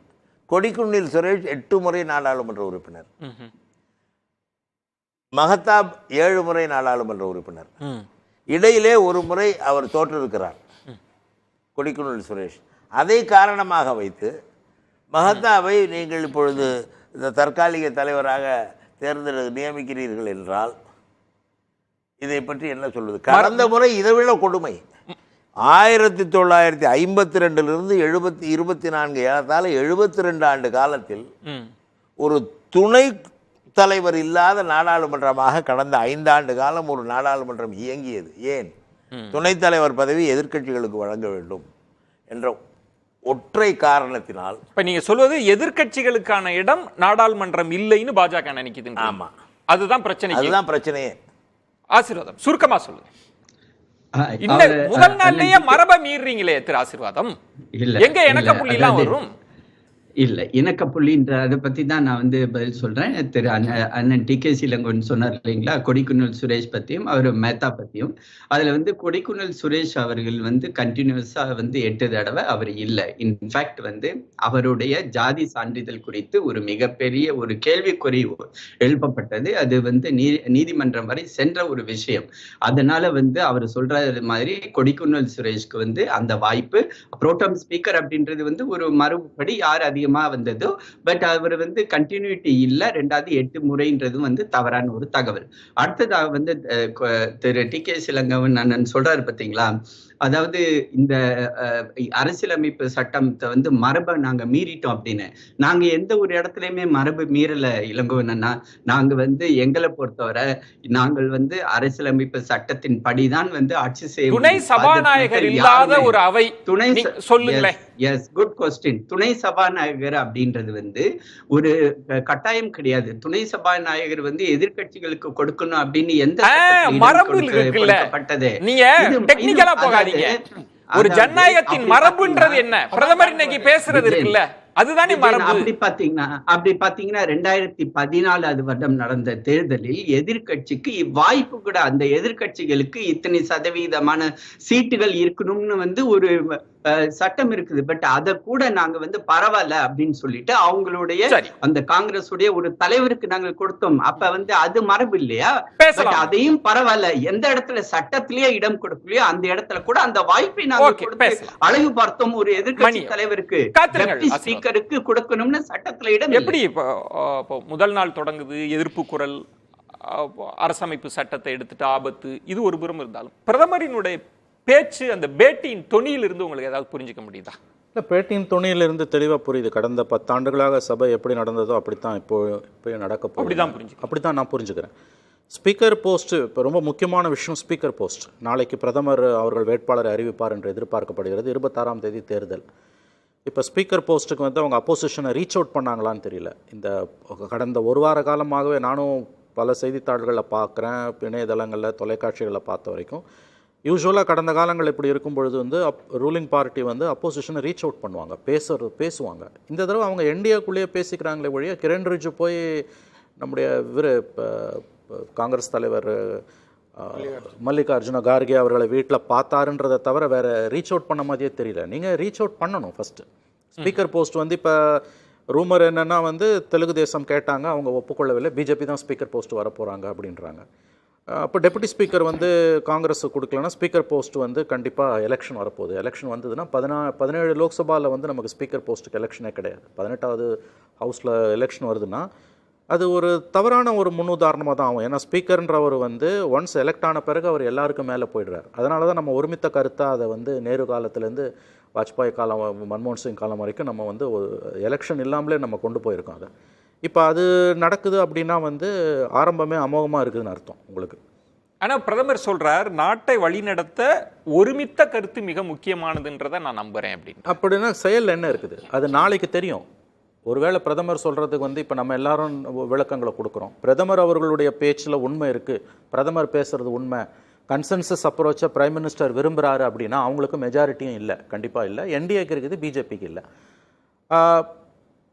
கொடிக்குன்னில் சுரேஷ் 8 முறை நாடாளுமன்ற உறுப்பினர், மகத்தாப் 7 முறை நாடாளுமன்ற உறுப்பினர். இடையிலே ஒரு முறை அவர் தோற்றிருக்கிறார், கொடிக்குன்னில் சுரேஷ். அதை காரணமாக வைத்து மகத்தாவை நீங்கள் இப்பொழுது இந்த தற்காலிக தலைவராக நியமிக்கிறீர்கள் என்றால் இதை பற்றி என்ன சொல்வது? கடந்த முறை இதைவிட கொடுமை. 1952 24 ஏறத்தாழ 72 ஆண்டு காலத்தில் ஒரு துணை தலைவர் இல்லாத நாடாளுமன்றமாக கடந்த 5 ஆண்டு காலம் ஒரு நாடாளுமன்றம் இயங்கியது. ஏன்? துணைத் தலைவர் பதவி எதிர்க்கட்சிகளுக்கு வழங்க வேண்டும் என்ற ஒற்றை காரணத்தினால். இப்ப நீங்க சொல்வது எதிர்க்கட்சிகளுக்கான இடம் நாடாளுமன்றம் இல்லைன்னு பாஜக நினைக்குது. ஆமா, அதுதான் பிரச்சனை. அதுதான் பிரச்சனையே. ஆசீர்வாதம், சுருக்கமா சொல்லுங்க. இந்த முதல் நாள்லயே மரபை மீறீங்களே திரு ஆசீர்வாதம். எங்க இணக்க புள்ளி எல்லாம் வரும்? இல்ல, இணக்க புள்ளின்ற அதை பத்தி தான் நான் பதில் சொல்றேன். திரு அண்ணன் TKC இளங்கோவன் சொன்னார் இல்லைங்களா, கொடிக்குன்னில் சுரேஷ் பத்தியும் அவர் மேத்தா பத்தியும். அதுல கொடிக்குன்னில் சுரேஷ் அவர்கள் கண்டினியூஸா 8 தடவை அவர் இல்லை. இன்ஃபேக்ட் அவருடைய ஜாதி சான்றிதழ் குறித்து ஒரு மிகப்பெரிய ஒரு கேள்விக்குறி எழுப்பப்பட்டது. அது நீதிமன்றம் வரை சென்ற ஒரு விஷயம். அதனால அவர் சொல்றது மாதிரி கொடிக்குன்னில் சுரேஷ்க்கு அந்த வாய்ப்பு, புரோட்டம் ஸ்பீக்கர் அப்படின்றது ஒரு மறுபடி யார் அதிகமா வந்ததோ, பட் அவர் கண்டினியூட்டி இல்ல. 2வது 8 முறைன்றது தவறான ஒரு தகவல். அடுத்ததாக திரு TKC இளங்கோவன் அண்ணன் சொல்றாரு பாத்தீங்களா, அதாவது இந்த அரசியலமைப்பு சட்டத்தை மரபை நாங்க மீறிட்டோம் அப்படின்னு. நாங்க எந்த ஒரு இடத்துலயுமே மரபு மீறல இளங்கோவன் அண்ணா. நாங்க எங்களை பொறுத்தவரை நாங்கள் அரசியலமைப்பு சட்டத்தின் படிதான் ஆட்சி செய்ய. துணை சபாநாயகர் இல்லாத ஒரு அவை துணை சொல்லுங்களேன். Yes, good question. துணை சபாநாயகர் அப்படின்றது ஒரு கட்டாயம் கிடையாது. துணை சபாநாயகர் எதிர்க்கட்சிகளுக்கு கொடுக்கணும் அப்படின்னு எந்த மரபு கொடுக்கப்பட்டது. நீங்க டெக்னிக்கலா போகாதீங்க. ஒரு ஜனநாயகத்தின் மரபுன்றது என்ன? பிரதமர் இன்னைக்கு பேசுறது இருக்குல்ல, அதுதானே மரபு. அப்படி பாத்தீங்கன்னா 2014 வருடம் நடந்த தேர்தலில் எதிர்கட்சிக்கு இவ்வாய்ப்பு கூட, அந்த எதிர்கட்சிகளுக்கு இத்தனை சதவீதமான சீட்டுகள் இருக்கணும்னு ஒரு சட்டம் இருக்குது. பட் அத கூட நாங்க பரவாயில்ல அப்படின்னு சொல்லிட்டு அவங்களுடைய அந்த காங்கிரஸ் உடைய ஒரு தலைவருக்கு நாங்கள் கொடுத்தோம். அப்ப அது மரபு இல்லையா? அதையும் பரவாயில்ல, எந்த இடத்துல சட்டத்திலேயே இடம் கொடுக்கலையோ அந்த இடத்துல கூட அந்த வாய்ப்பை நாங்கள் அழகு பார்த்தோம். ஒரு எதிர்கட்சி தலைவருக்கு ஸ்பீக்கருக்கு கொடுக்கணும்னு சட்டத்துல இடம். எப்படி முதல் நாள் தொடங்குது எதிர்ப்பு குரல், அரசமைப்பு சட்டத்தை எடுத்துட்டு ஆபத்து, இது ஒரு புறம் இருந்தாலும் பிரதமரினுடைய பேச்சு, அந்த பேட்டியின் தொனியிலிருந்து உங்களுக்கு ஏதாவது புரிஞ்சுக்க முடியுதா? இல்லை, பேட்டியின் தொனியிலிருந்து தெளிவாக புரியுது. கடந்த 10 ஆண்டுகளாக சபை எப்படி நடந்ததோ அப்படித்தான் இப்போ நடக்க போகுது. அப்படிதான் புரிஞ்சு, அப்படித்தான் நான் புரிஞ்சுக்கிறேன். ஸ்பீக்கர் போஸ்ட் இப்போ ரொம்ப முக்கியமான விஷயம். ஸ்பீக்கர் போஸ்ட் நாளைக்கு பிரதமர் அவர்கள் வேட்பாளரை அறிவிப்பார் என்று எதிர்பார்க்கப்படுகிறது. 26ஆம் தேதி தேர்தல். இப்போ ஸ்பீக்கர் போஸ்ட்டுக்கு வந்து அவங்க அப்போசிஷனை ரீச் அவுட் பண்ணாங்களான்னு தெரியல. இந்த கடந்த ஒரு வார காலமாகவே நானும் பல செய்தித்தாள்களில் பார்க்குறேன், இணையதளங்களில் தொலைக்காட்சிகளில் பார்த்த வரைக்கும் யூஸ்வலாக கடந்த காலங்கள் இப்படி இருக்கும் பொழுது வந்து ரூலிங் பார்ட்டி வந்து அப்போசிஷனை ரீச் அவுட் பண்ணுவாங்க, பேசுவாங்க. இந்த தடவை அவங்க என்டிஏக்குள்ளேயே பேசிக்கிறாங்களே வழிய கிரண் ரிஜிஜு போய் நம்முடைய காங்கிரஸ் தலைவர் மல்லிகார்ஜுன கார்கே அவர்களை வீட்டில் பார்த்தாருன்றதை தவிர வேறு ரீச் அவுட் பண்ண மாதிரியே தெரியல. நீங்கள் ரீச் அவுட் பண்ணணும் ஃபஸ்ட்டு. ஸ்பீக்கர் போஸ்ட் வந்து இப்போ ரூமர் என்னென்னா வந்து தெலுங்கு தேசம் கேட்டாங்க, அவங்க ஒப்புக்கொள்ளவில்லை, பிஜேபி தான் ஸ்பீக்கர் போஸ்ட் வர போகிறாங்க அப்படின்றாங்க. அப்போ டெபுட்டி ஸ்பீக்கர் வந்து காங்கிரஸ் கொடுக்கலன்னா ஸ்பீக்கர் போஸ்ட் வந்து கண்டிப்பாக எலெக்ஷன் வரப்போகுது. எலெக்ஷன் வந்ததுன்னா 17 லோக்சபாவில் வந்து நமக்கு ஸ்பீக்கர் போஸ்ட்டுக்கு எலெக்ஷனே கிடையாது. 18வது ஹவுஸில் எலெக்ஷன் வருதுன்னா அது ஒரு தவறான ஒரு முன்னுதாரணமாக தான் ஆகும். ஏன்னா ஸ்பீக்கர்ன்றவர் வந்து ஒன்ஸ் எலெக்ட் ஆன பிறகு அவர் எல்லாருக்கும் மேலே போயிடுறார். அதனால தான் நம்ம ஒருமித்த கருத்தாக அதை வந்து நேரு காலத்துலேருந்து வாஜ்பாய் காலம், மன்மோகன் சிங் காலம் வரைக்கும் நம்ம வந்து ஒரு எலெக்ஷன் இல்லாமலே நம்ம கொண்டு போயிருக்கோம். அதை இப்போ அது நடக்குது அப்படின்னா வந்து ஆரம்பமே அமோகமாக இருக்குதுன்னு அர்த்தம் உங்களுக்கு. ஆனால் பிரதமர் சொல்றார் நாட்டை வழிநடத்த ஒருமித்த கருத்து மிக முக்கியமானதுன்றதை நான் நம்புறேன் அப்படின்னா செயல் என்ன இருக்குது அது நாளைக்கு தெரியும். ஒருவேளை பிரதமர் சொல்கிறதுக்கு வந்து இப்போ நம்ம எல்லாரும் விளக்கங்களை கொடுக்குறோம். பிரதமர் அவர்களுடைய பேச்சில் உண்மை இருக்குது, பிரதமர் பேசுகிறது உண்மை, கன்சென்சஸ் அப்ரோச்சை பிரைம் மினிஸ்டர் விரும்புகிறாரு அப்படின்னா அவங்களுக்கு மெஜாரிட்டியும் இல்லை, கண்டிப்பாக இல்லை. என்டிஏக்கு இருக்குது, பிஜேபிக்கு இல்லை.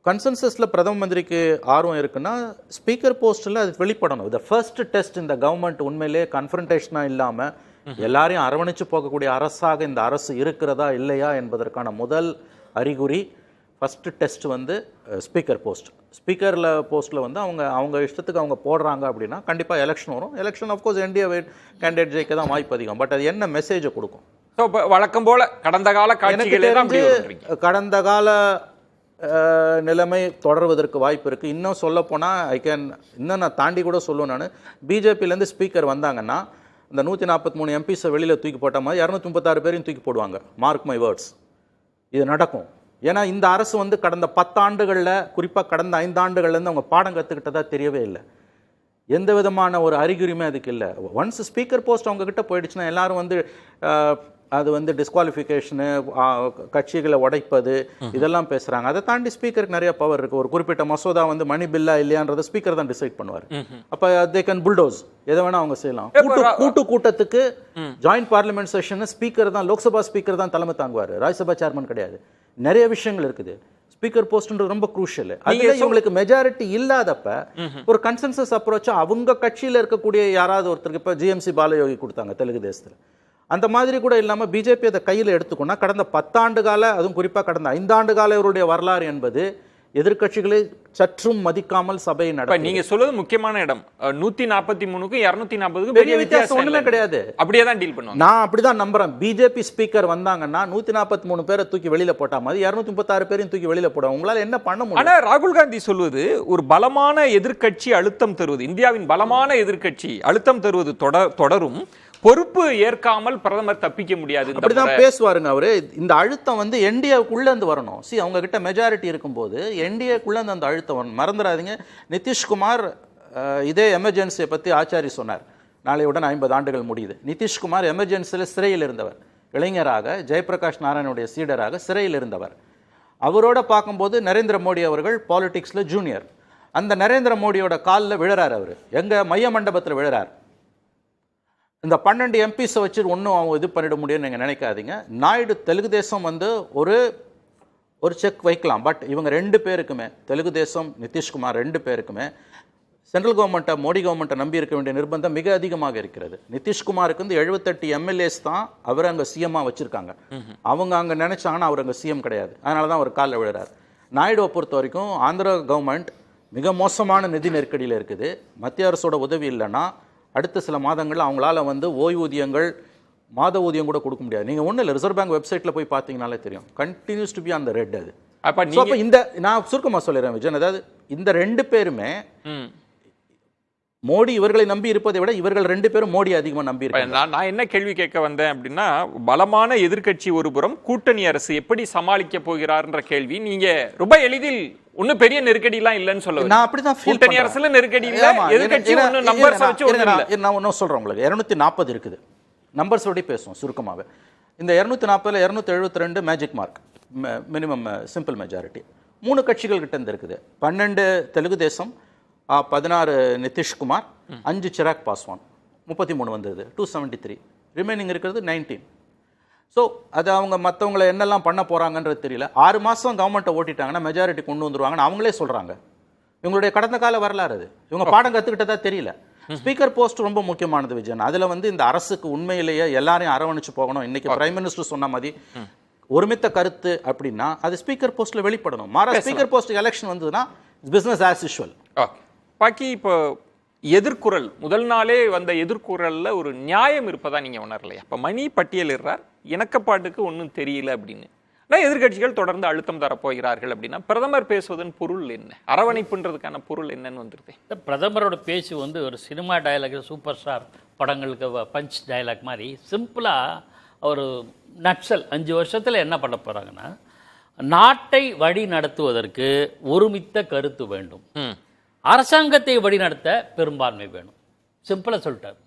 கன்சென்சஸில் பிரதம மந்திரிக்கு ஆர்வம் இருக்குன்னா ஸ்பீக்கர் போஸ்ட்டில் அது வெளிப்படணும். இந்த ஃபர்ஸ்ட் டெஸ்ட் இந்த கவர்மெண்ட் உண்மையிலே கன்ஃபரன்டேஷனாக இல்லாமல் எல்லாரையும் அரவணைச்சு போகக்கூடிய அரசாக இந்த அரசு இருக்கிறதா இல்லையா என்பதற்கான முதல் அறிகுறி ஃபஸ்ட்டு டெஸ்ட் வந்து ஸ்பீக்கர் போஸ்ட். ஸ்பீக்கரில் போஸ்ட்டில் வந்து அவங்க இஷ்டத்துக்கு அவங்க போடுறாங்க அப்படின்னா கண்டிப்பாக எலெக்ஷன் வரும். எலெக்ஷன் ஆஃப்கோர்ஸ் என்டிஏ கேண்டிடேட் ஜெயிக்க தான் வாய்ப்பு அதிகம். பட் அது என்ன மெசேஜை கொடுக்கும்? வழக்கம் போல கடந்த கால கடந்த கால நிலைமை தொடர்வதற்கு வாய்ப்பு இருக்குது. இன்னும் சொல்லப்போனால் இன்னும் நான் தாண்டி கூட சொல்லுவேன். நான் பிஜேபியிலேருந்து ஸ்பீக்கர் வந்தாங்கன்னா இந்த 143 எம்பிஸை வெளியில் தூக்கி போட்ட மாதிரி 236 பேரையும் தூக்கி போடுவாங்க. மார்க் மை வேர்ட்ஸ், இது நடக்கும். ஏன்னா இந்த அரசு வந்து கடந்த 10 ஆண்டுகளில், குறிப்பாக கடந்த 5 ஆண்டுகள்லேருந்து அவங்க பாடம் கற்றுக்கிட்டதா தெரியவே இல்லை. எந்த விதமான ஒரு அறிகுறியுமே அதுக்கு இல்லை. ஒன்ஸ் ஸ்பீக்கர் போஸ்ட் அவங்கக்கிட்ட போயிடுச்சுன்னா எல்லாரும் வந்து அது வந்து டிஸ்குவாலிஃபிகேஷனு, கட்சிகளை உடைப்பது, இதெல்லாம் பேசுகிறாங்க. அதை தாண்டி ஸ்பீக்கருக்கு நிறைய பவர் இருக்குது. ஒரு குறிப்பிட்ட மசோதா வந்து மணி பில்லா இல்லையான்றதை ஸ்பீக்கர் தான் டிசைட் பண்ணுவார். அப்போ தே கேன் புல்டோஸ், எதை வேணால் அவங்க செய்யலாம். கூட்டத்துக்கு ஜாயிண்ட் பார்லிமெண்ட் செஷன் ஸ்பீக்கர் தான், லோக்சபா ஸ்பீக்கர் தான் தலைமை தாங்குவார், ராஜ்யசபா சேர்மன் கிடையாது. நிறைய விஷயங்கள் இருக்குது. ஸ்பீக்கர் போஸ்ட்ன்றது ரொம்ப குரூஷியல். அதுல இவங்களுக்கு மெஜாரிட்டி இல்லாதப்ப ஒரு கன்சென்சஸ் அப்ரோச்சா அவங்க கட்சியில் இருக்கக்கூடிய யாராவது ஒருத்தருக்கு, இப்போ ஜிஎம்சி பாலயோகி கொடுத்தாங்க தெலுங்கு தேசத்தில், அந்த மாதிரி கூட இல்லாமல் பிஜேபி அதை கையில் எடுத்துக்கொண்டா கடந்த 10 ஆண்டு கால, அதுவும் குறிப்பாக கடந்த 5 ஆண்டு கால இவருடைய வரலாறு என்பது எதிர்கட்சிகளை சற்றும் மதிக்காமல் சபையை நடக்கும். நீங்க சொல்றது முக்கியமான இடம். 143க்கும் 240க்கும் பெரிய வித்தியாசம் ஒண்ணுமே கிடையாது. அப்படியே தான் டீல் பண்ணுவாங்க. நான் அப்படிதான் நம்புறேன். பிஜேபி ஸ்பீக்கர் வந்தாங்கன்னா 143 பேரை தூக்கி வெளியில போட்டா மாதிரி 236 பேரையும் தூக்கி வெளியில போடுவாங்க. உங்களால என்ன பண்ண முடியும்? ஆனா ராகுல் காந்தி சொல்வது ஒரு பலமான எதிர்க்கட்சி அழுத்தம் தருவது, இந்தியாவின் பலமான எதிர்க்கட்சி அழுத்தம் தருவது தொடரும், பொறுப்பு ஏற்காமல் பிரதமர் தப்பிக்க முடியாது. அப்படிதான் பேசுவாருங்க அவரு. இந்த அழுத்தம் வந்து என்டிஏக்குள்ள இருந்து வரணும். அவங்க கிட்ட மெஜாரிட்டி இருக்கும்போது என்டிஏக்குள்ள இருந்து அந்த அழுத்தம் வரணும். மறந்துடாதீங்க, நிதிஷ்குமார் இதே எமர்ஜென்சியை பத்தி ஆச்சாரி சொன்னார். நாளையுடன் 50 ஆண்டுகள் முடியுது. நிதிஷ்குமார் எமர்ஜென்சியில் சிறையில் இருந்தவர், இளைஞராக ஜெயபிரகாஷ் நாராயணுடைய சீடராக சிறையில் இருந்தவர். அவரோட பார்க்கும்போது நரேந்திர மோடி அவர்கள் பாலிடிக்ஸ்ல ஜூனியர். அந்த நரேந்திர மோடியோட காலில் விழுறார். அவர் எங்க மைய மண்டபத்தில் விழுறார். இந்த 12 எம்பிஸை வச்சு ஒன்றும் அவங்க இது பண்ணிட முடியும்னு நீங்கள் நினைக்காதீங்க. நாயுடு தெலுங்கு தேசம் வந்து ஒரு செக் வைக்கலாம். பட் இவங்க 2 பேருக்குமே, தெலுங்கு தேசம் நிதிஷ்குமார் 2 பேருக்குமே சென்ட்ரல் கவர்மெண்ட்டை, மோடி கவர்மெண்ட்டை நம்பி இருக்க வேண்டிய நிர்பந்தம் மிக அதிகமாக இருக்கிறது. நிதிஷ்குமாருக்கு வந்து 78 எம்எல்ஏஸ் தான் அவர் அங்கே சிஎம்மாக வச்சுருக்காங்க. அவங்க அங்கே நினைச்சாங்கன்னா அவர் அங்கே சிஎம் கிடையாது. அதனால தான் அவர் காலில் விழுறார். நாயுடுவை பொறுத்த வரைக்கும் ஆந்திரா கவர்மெண்ட் மிக மோசமான நிதி நெருக்கடியில் இருக்குது. மத்திய அரசோட உதவி இல்லைன்னா அடுத்த சில மாதங்களில் அவங்களால வந்து ஓய்வூதியங்கள், மாத ஊதியம் கூட கொடுக்க முடியாது. நீங்கள் ஒன்றும் இல்லை, ரிசர்வ் பேங்க் வெப்சைட்டில் போய் பார்த்தீங்கனாலே தெரியும். Continues to be on the red. அது அப்போ இந்த நான் சுருக்கமாக சொல்லிடுறேன் விஜயன், அதாவது இந்த 2 பேருமே மோடி இவர்களை நம்பி இருப்பதை விட இவர்கள் 2 பேரும் மோடி அதிகமா நம்பி இருக்காங்க. நான் என்ன கேள்வி கேட்க வந்தேன் அப்படின்னா, பலமான எதிர்க்கட்சி ஒருபுறம், கூட்டணி அரசு எப்படி சமாளிக்க போகிறார்ன்ற கேள்வி. நீங்க ரொம்ப எளிதில் ஒன்னும் பெரிய நெருக்கடி எல்லாம் இல்லன்னு சொல்ல நான் அப்படிதான் feel கூட்டணி பண்றேன். அரசுல நெருக்கடி இல்ல, எதிர்க்கட்சி ஒன்னு நம்பர்ஸ் வச்சு ஒண்ணு இல்ல. நான் ஒன்னும் சொல்றேன் உங்களுக்கு, 240 இருக்குது. நம்பர்ஸ் ஓடி பேசுவோம் சுருக்கமாவே. இந்த 240ல 272 magic mark, minimum simple majority 3 கட்சிகள் கிட்ட இருந்து இருக்குது. 12 தெலுங்கு தேசம், 16 நிதிஷ்குமார், 5 சிராக் பாஸ்வான், 33 வந்தது, 273. ரிமைனிங் இருக்கிறது 19. ஸோ அது அவங்க மற்றவங்களை என்னெல்லாம் பண்ண போகிறாங்கன்றது தெரியல. 6 மாதம் கவர்மெண்ட்டை ஓட்டிட்டாங்கன்னா மெஜாரிட்டி கொண்டு வந்துருவாங்கன்னு அவங்களே சொல்கிறாங்க. இவங்களுடைய கடந்த கால வரலாறு அது. இவங்க பாடம் கற்றுக்கிட்டதா தெரியல. ஸ்பீக்கர் போஸ்ட் ரொம்ப முக்கியமானது விஜயன். அதில் இந்த அரசுக்கு உண்மையிலேயே எல்லாரையும் அரவணைச்சு போகணும். இன்னைக்கு பிரைம் மினிஸ்டர் சொன்ன மாதிரி ஒருமித்த கருத்து அப்படின்னா அது ஸ்பீக்கர் போஸ்ட்டில் வெளிப்படணும். மாறா ஸ்பீக்கர் போஸ்ட் எலெக்ஷன் வந்ததுன்னா பிஸ்னஸ் ஆஸ் யூஷுவல். பாக்கி இப்போ எதிர்குரல் முதல் நாளே வந்த எதிர்குரல்ல ஒரு நியாயம் இருப்பதா நீங்க உணரலையா? இப்ப மணி பட்டியலிடுறார், இணக்கப்பாட்டுக்கு ஒன்றும் தெரியல அப்படின்னு. ஆனால் எதிர்கட்சிகள் தொடர்ந்து அழுத்தம் தரப்போகிறார்கள் அப்படின்னா பிரதமர் பேசுவதன் பொருள் என்ன? அரவணைப்புன்றதுக்கான பொருள் என்னன்னு வந்துருது. பிரதமரோட பேச்சு ஒரு சினிமா டயலாக், சூப்பர் ஸ்டார் படங்களுக்கு பஞ்ச் டயலாக் மாதிரி சிம்பிளாக ஒரு நக்சல் 5 வருஷத்தில் என்ன பண்ண போகிறாங்கன்னா, நாட்டை வழி நடத்துவதற்கு ஒருமித்த கருத்து வேண்டும், அரசாங்கத்தை வழிநடத்த பெரும்பான்மை வேணும். சிம்பிளாக சொல்லிட்டார்.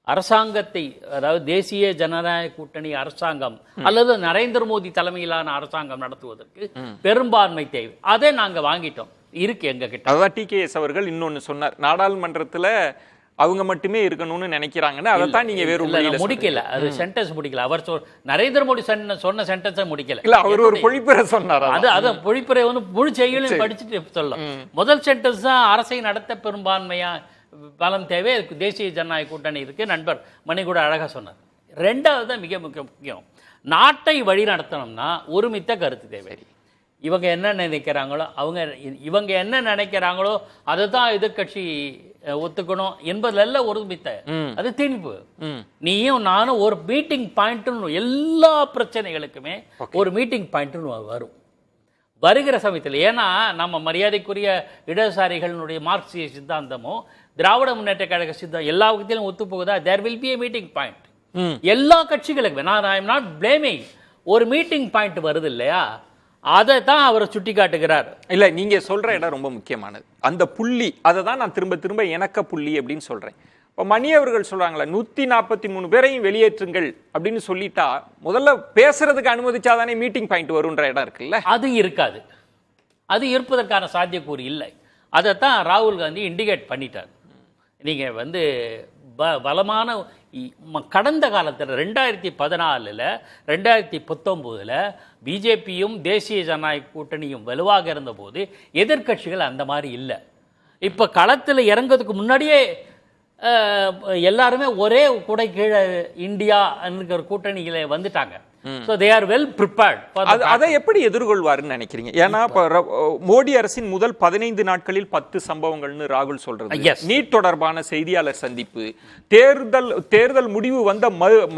அரசாங்கத்தை, அதாவது தேசிய ஜனநாயக கூட்டணி அரசாங்கம் அல்லது நரேந்திர மோடி தலைமையிலான அரசாங்கம் நடத்துவதற்கு பெரும்பான்மை தேவை. அதை நாங்க வாங்கிட்டோம், இருக்கு எங்க கிட்ட. அதான் டிகேஎஸ் அவர்கள் இன்னொன்னு சொன்னார், நாடாளுமன்றத்துல அவங்க மட்டுமே இருக்கணும்னு நினைக்கிறாங்கன்னு. அதைத்தான் நீங்க வேறு முடிக்கல, அது சென்டென்ஸ் முடிக்கல. அவர் நரேந்திர மோடி சொன்ன சென்டென்ஸை முடிக்கல. இல்ல, அவர் ஒரு பொழிப்புரை சொன்னார். அது பொழிப்புரை முழு செய்தியும் படிச்சுட்டு சொல்ல. முதல் சென்டென்ஸ் தான் அரசை நடத்த பெரும்பான்மையா பலம் தேவை, தேசிய ஜனநாயக கூட்டணி இருக்கு, நண்பர் மணி கூட அழகா சொன்னார். 2வது தான் மிக முக்கியம், நாட்டை வழி நடத்தணும்னா ஒருமித்த கருத்து தேவை. இவங்க என்ன நினைக்கிறாங்களோ இவங்க என்ன நினைக்கிறாங்களோ அதை தான் எதிர்கட்சி ஒத்துக்கணும் என்பதில் ஒருமித்த, அது திணிப்பு. நீயும் நானும் ஒரு மீட்டிங் பாயிண்ட், எல்லா பிரச்சனைகளுக்குமே ஒரு மீட்டிங் பாயிண்ட் வரும் வருகிற சமயத்தில். ஏன்னா நம்ம மரியாதைக்குரிய இடதுசாரிகளுடைய மார்க்சிய சித்தாந்தமோ திராவிட முன்னேற்ற கழக சித்தாந்தம் எல்லா வகையிலும் ஒத்து போகுதா? There will be a meeting point. எல்லா கட்சிகளுக்கு நான் ஐ எம் நாட் பிளேமிங், ஒரு மீட்டிங் பாயிண்ட் வருது இல்லையா, அதை தான் அவர் சுட்டி காட்டுகிறார். இல்ல, நீங்க சொல்ற இடம் ரொம்ப முக்கியமானது, அந்த புள்ளி. அதை தான் நான் திரும்ப திரும்ப இணக்க புள்ளி அப்படின்னு சொல்றேன். இப்போ மணி அவர்கள் சொல்றாங்களா 143 பேரையும் வெளியேற்றுங்கள் அப்படின்னு சொல்லிட்டா முதல்ல பேசுறதுக்கு அனுமதிச்சாதானே மீட்டிங் பாயிண்ட் வரும்ன்ற இடம் இருக்குல்ல, அது இருக்காது. அது இருப்பதற்கான சாத்தியக்கூறு இல்லை. அதைத்தான் ராகுல் காந்தி இண்டிகேட் பண்ணிட்டார். நீங்க பலமான கடந்த காலத்தில் 2014 2019 பிஜேபியும் தேசிய ஜனநாயக கூட்டணியும் வலுவாக இருந்தபோது எதிர்கட்சிகள் அந்த மாதிரி இல்லை. இப்போ களத்தில் இறங்கிறதுக்கு முன்னாடியே எல்லாருமே ஒரே குடை கீழே இந்தியா என்கிற கூட்டணியில வந்துட்டாங்க. So they are well prepared. அதை எப்படி எதிர்கொள்வாருன்னு நினைக்கிறீங்க? ஏன்னா மோடி அரசின் முதல் 15 நாட்களில் 10 சம்பவங்கள்னு ராகுல் சொல்றது, நீட் தொடர்பான செய்தியாளர் சந்திப்பு, தேர்தல் முடிவு வந்த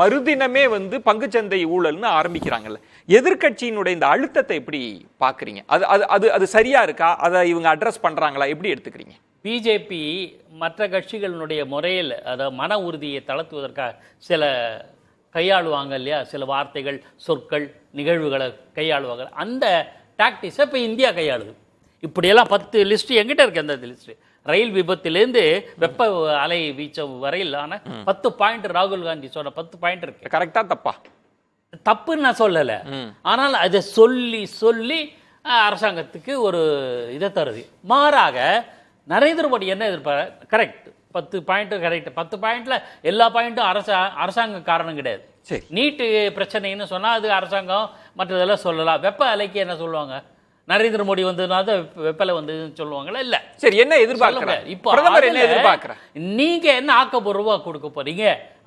மறுதினமே பங்குச்சந்தை ஊழல்னு ஆரம்பிக்கிறாங்கல்ல. எதிர்கட்சியினுடைய இந்த அழுத்தத்தை எப்படி பாக்குறீங்க? அது சரியா இருக்கா? அதை இவங்க அட்ரஸ் பண்றாங்களா? எப்படி எடுத்துக்கிறீங்க? பிஜேபி மற்ற கட்சிகளுடைய முறையில், அதாவது மன உறுதியை தளர்த்துவதற்காக சில கையாளுவாங்க இல்லையா, சில வார்த்தைகள், சொற்கள், நிகழ்வுகளை கையாளுவாங்க. அந்த டாக்டிக்ஸை இப்போ இந்தியா கையாளுது. இப்படியெல்லாம் 10 லிஸ்ட் எங்கிட்ட இருக்கு. அந்த லிஸ்ட் ரயில் விபத்திலேருந்து வெப்ப அலை வீச்ச வரையிலான 10 பாயிண்ட் ராகுல் காந்தி சொன்ன 10 பாயிண்ட் இருக்கு. கரெக்டா தப்பா? தப்புன்னு நான் சொல்லலை, ஆனால் அதை சொல்லி அரசாங்கத்துக்கு ஒரு இதை தருது. மாறாக நரேந்திர மோடி என்ன எதிர்பார்க்க? Correct, 10 point correct. 10 பாயிண்ட்ல எல்லா பாயிண்ட்டும் அரசாங்க காரணம் கிடையாது. நீட்டு பிரச்சனைன்னு சொன்னா அது அரசாங்கம் மற்றதெல்லாம் சொல்லலாம். வெப்ப அலைக்கு என்ன சொல்லுவாங்க? நரேந்திர மோடி வெப்பலை சொல்லுவாங்களா? இல்ல. சரி, என்ன எதிர்பார்க்கிறார் இப்போ பிரதமர்? என்ன எதிர்பார்க்கிறார்? நீங்க என்ன ஆக்கப்பூர்வமா கொடுக்க போறீங்க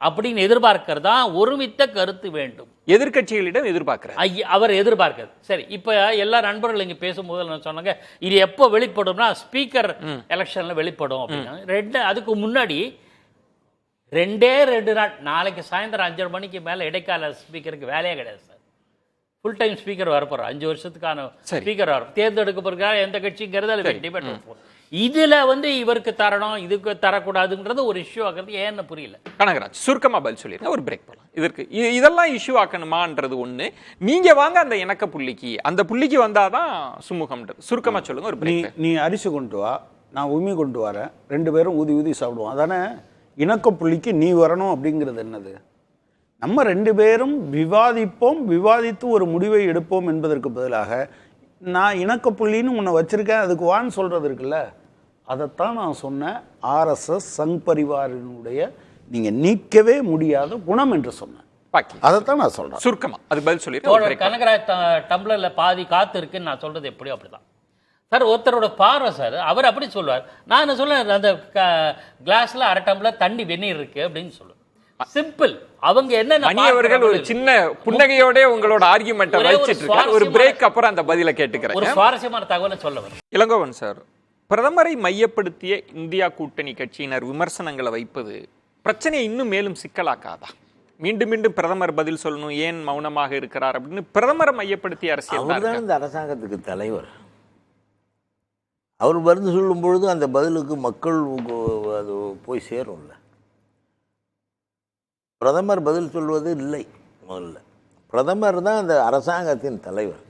அப்படின்னு எதிர்பார்க்கிறதா ஒருமித்த கருத்து வேண்டும். எதிர்கட்சிகளிடம் எதிர்பார்க்கிறார், அவர் எதிர்பார்க்கிறது. சரி, இப்ப எல்லா நண்பர்கள் இங்க பேசும்போது நான் சொன்னாங்க, இது எப்போ வெளிப்படும்னா ஸ்பீக்கர் எலெக்ஷன்ல வெளிப்படும் அப்படின்னா. அதுக்கு முன்னாடி 2 நாள், நாளைக்கு சாயந்தரம் 5:30 மணிக்கு மேல இடைக்கால ஸ்பீக்கருக்கு வேலையே கிடையாது சார். ஃபுல் டைம் ஸ்பீக்கர் வரப்போறார் 5 வருஷத்துக்கான ஸ்பீக்கர் வர தேர்ந்தெடுக்கப்படுகிறார் எந்த கட்சிங்கிறது அது டிபேட் இருக்கும். இதுல இவருக்கு தரணும் இதுக்கு தரக்கூடாதுன்றது ஒரு இஷ்யூ ஆகிறது ஏன்னு புரியல. கனகராஜ் சுருக்கமா பதில் சொல்லிருங்க, ஒரு பிரேக் போலாம். இதெல்லாம் இஷ்யூ ஆக்கணுமான்றது ஒண்ணு, நீங்க வாங்க அந்த இணக்க புள்ளிக்கு, அந்த புள்ளிக்கு வந்தாதான் சுமூகம். சுருக்கமா சொல்லுங்க, ஒரு பிரேக். நீ அரிசி கொண்டு வா, நான் உமி கொண்டு வரேன், 2 பேரும் ஊதி ஊதி சாப்பிடுவோம். அதானே இணக்க புள்ளிக்கு நீ வரணும் அப்படிங்கிறது. என்னது, நம்ம 2 பேரும் விவாதிப்போம், விவாதித்து ஒரு முடிவை எடுப்போம் என்பதற்கு பதிலாக நான் இணக்க புள்ளின்னு உன்னை வச்சிருக்கேன் அதுக்கு வான்னு சொல்றது இருக்குல்ல, அதைத்தான் நான் சொன்னேன். ஆர்எஸ்எஸ் சங் பரிவாரினுடைய நீங்க நீக்கவே முடியாத குணம் என்று சொன்னேன். அதைத்தான் நான் சொல்றேன். சுருக்கமா அது பதில் சொல்லிருக்கேன். கனகராஜ் டம்ளர்ல பாதி காத்து இருக்குன்னு நான் சொல்றது எப்படியோ அப்படிதான் சார். ஒருத்தரோட பார்வை சார், அவர் அப்படி சொல்லுவார், நான் என்ன சொல்லுவேன், அந்த கிளாஸ்ல 1/2 டம்ளர் தண்ணி வெந்நீர் இருக்கு அப்படின்னு சொல்லுவேன். சிம்பிள். அவங்க என்ன அவர்கள் ஒரு சின்ன புன்னகையோட உங்களோட ஆர்குமெண்ட்டை வச்சிட்டு இருக்காங்க. ஒரு பிரேக் அப்புறம் அந்த பதிலை கேட்டுக்கிறேன். ஒரு சுவாரஸ்யமான தகவலை சொல்ல வரும். இளங்கோவன் சார், பிரதமரை மையப்படுத்திய இந்தியா கூட்டணி கட்சியினர் விமர்சனங்களை வைப்பது பிரச்சனையை இன்னும் மேலும் சிக்கலாக்காதா? மீண்டும் மீண்டும் பிரதமர் பதில் சொல்லணும், ஏன் மௌனமாக இருக்கிறார் அப்படின்னு பிரதமரை மையப்படுத்திய அரசியல். இந்த அரசாங்கத்துக்கு தலைவர் அவர் பதில் சொல்லும் பொழுது அந்த பதிலுக்கு மக்கள் அது போய் சேரும்ல. பிரதமர் பதில் சொல்வது இல்லை. முதல்ல பிரதமர் தான் அந்த அரசாங்கத்தின் தலைவர்.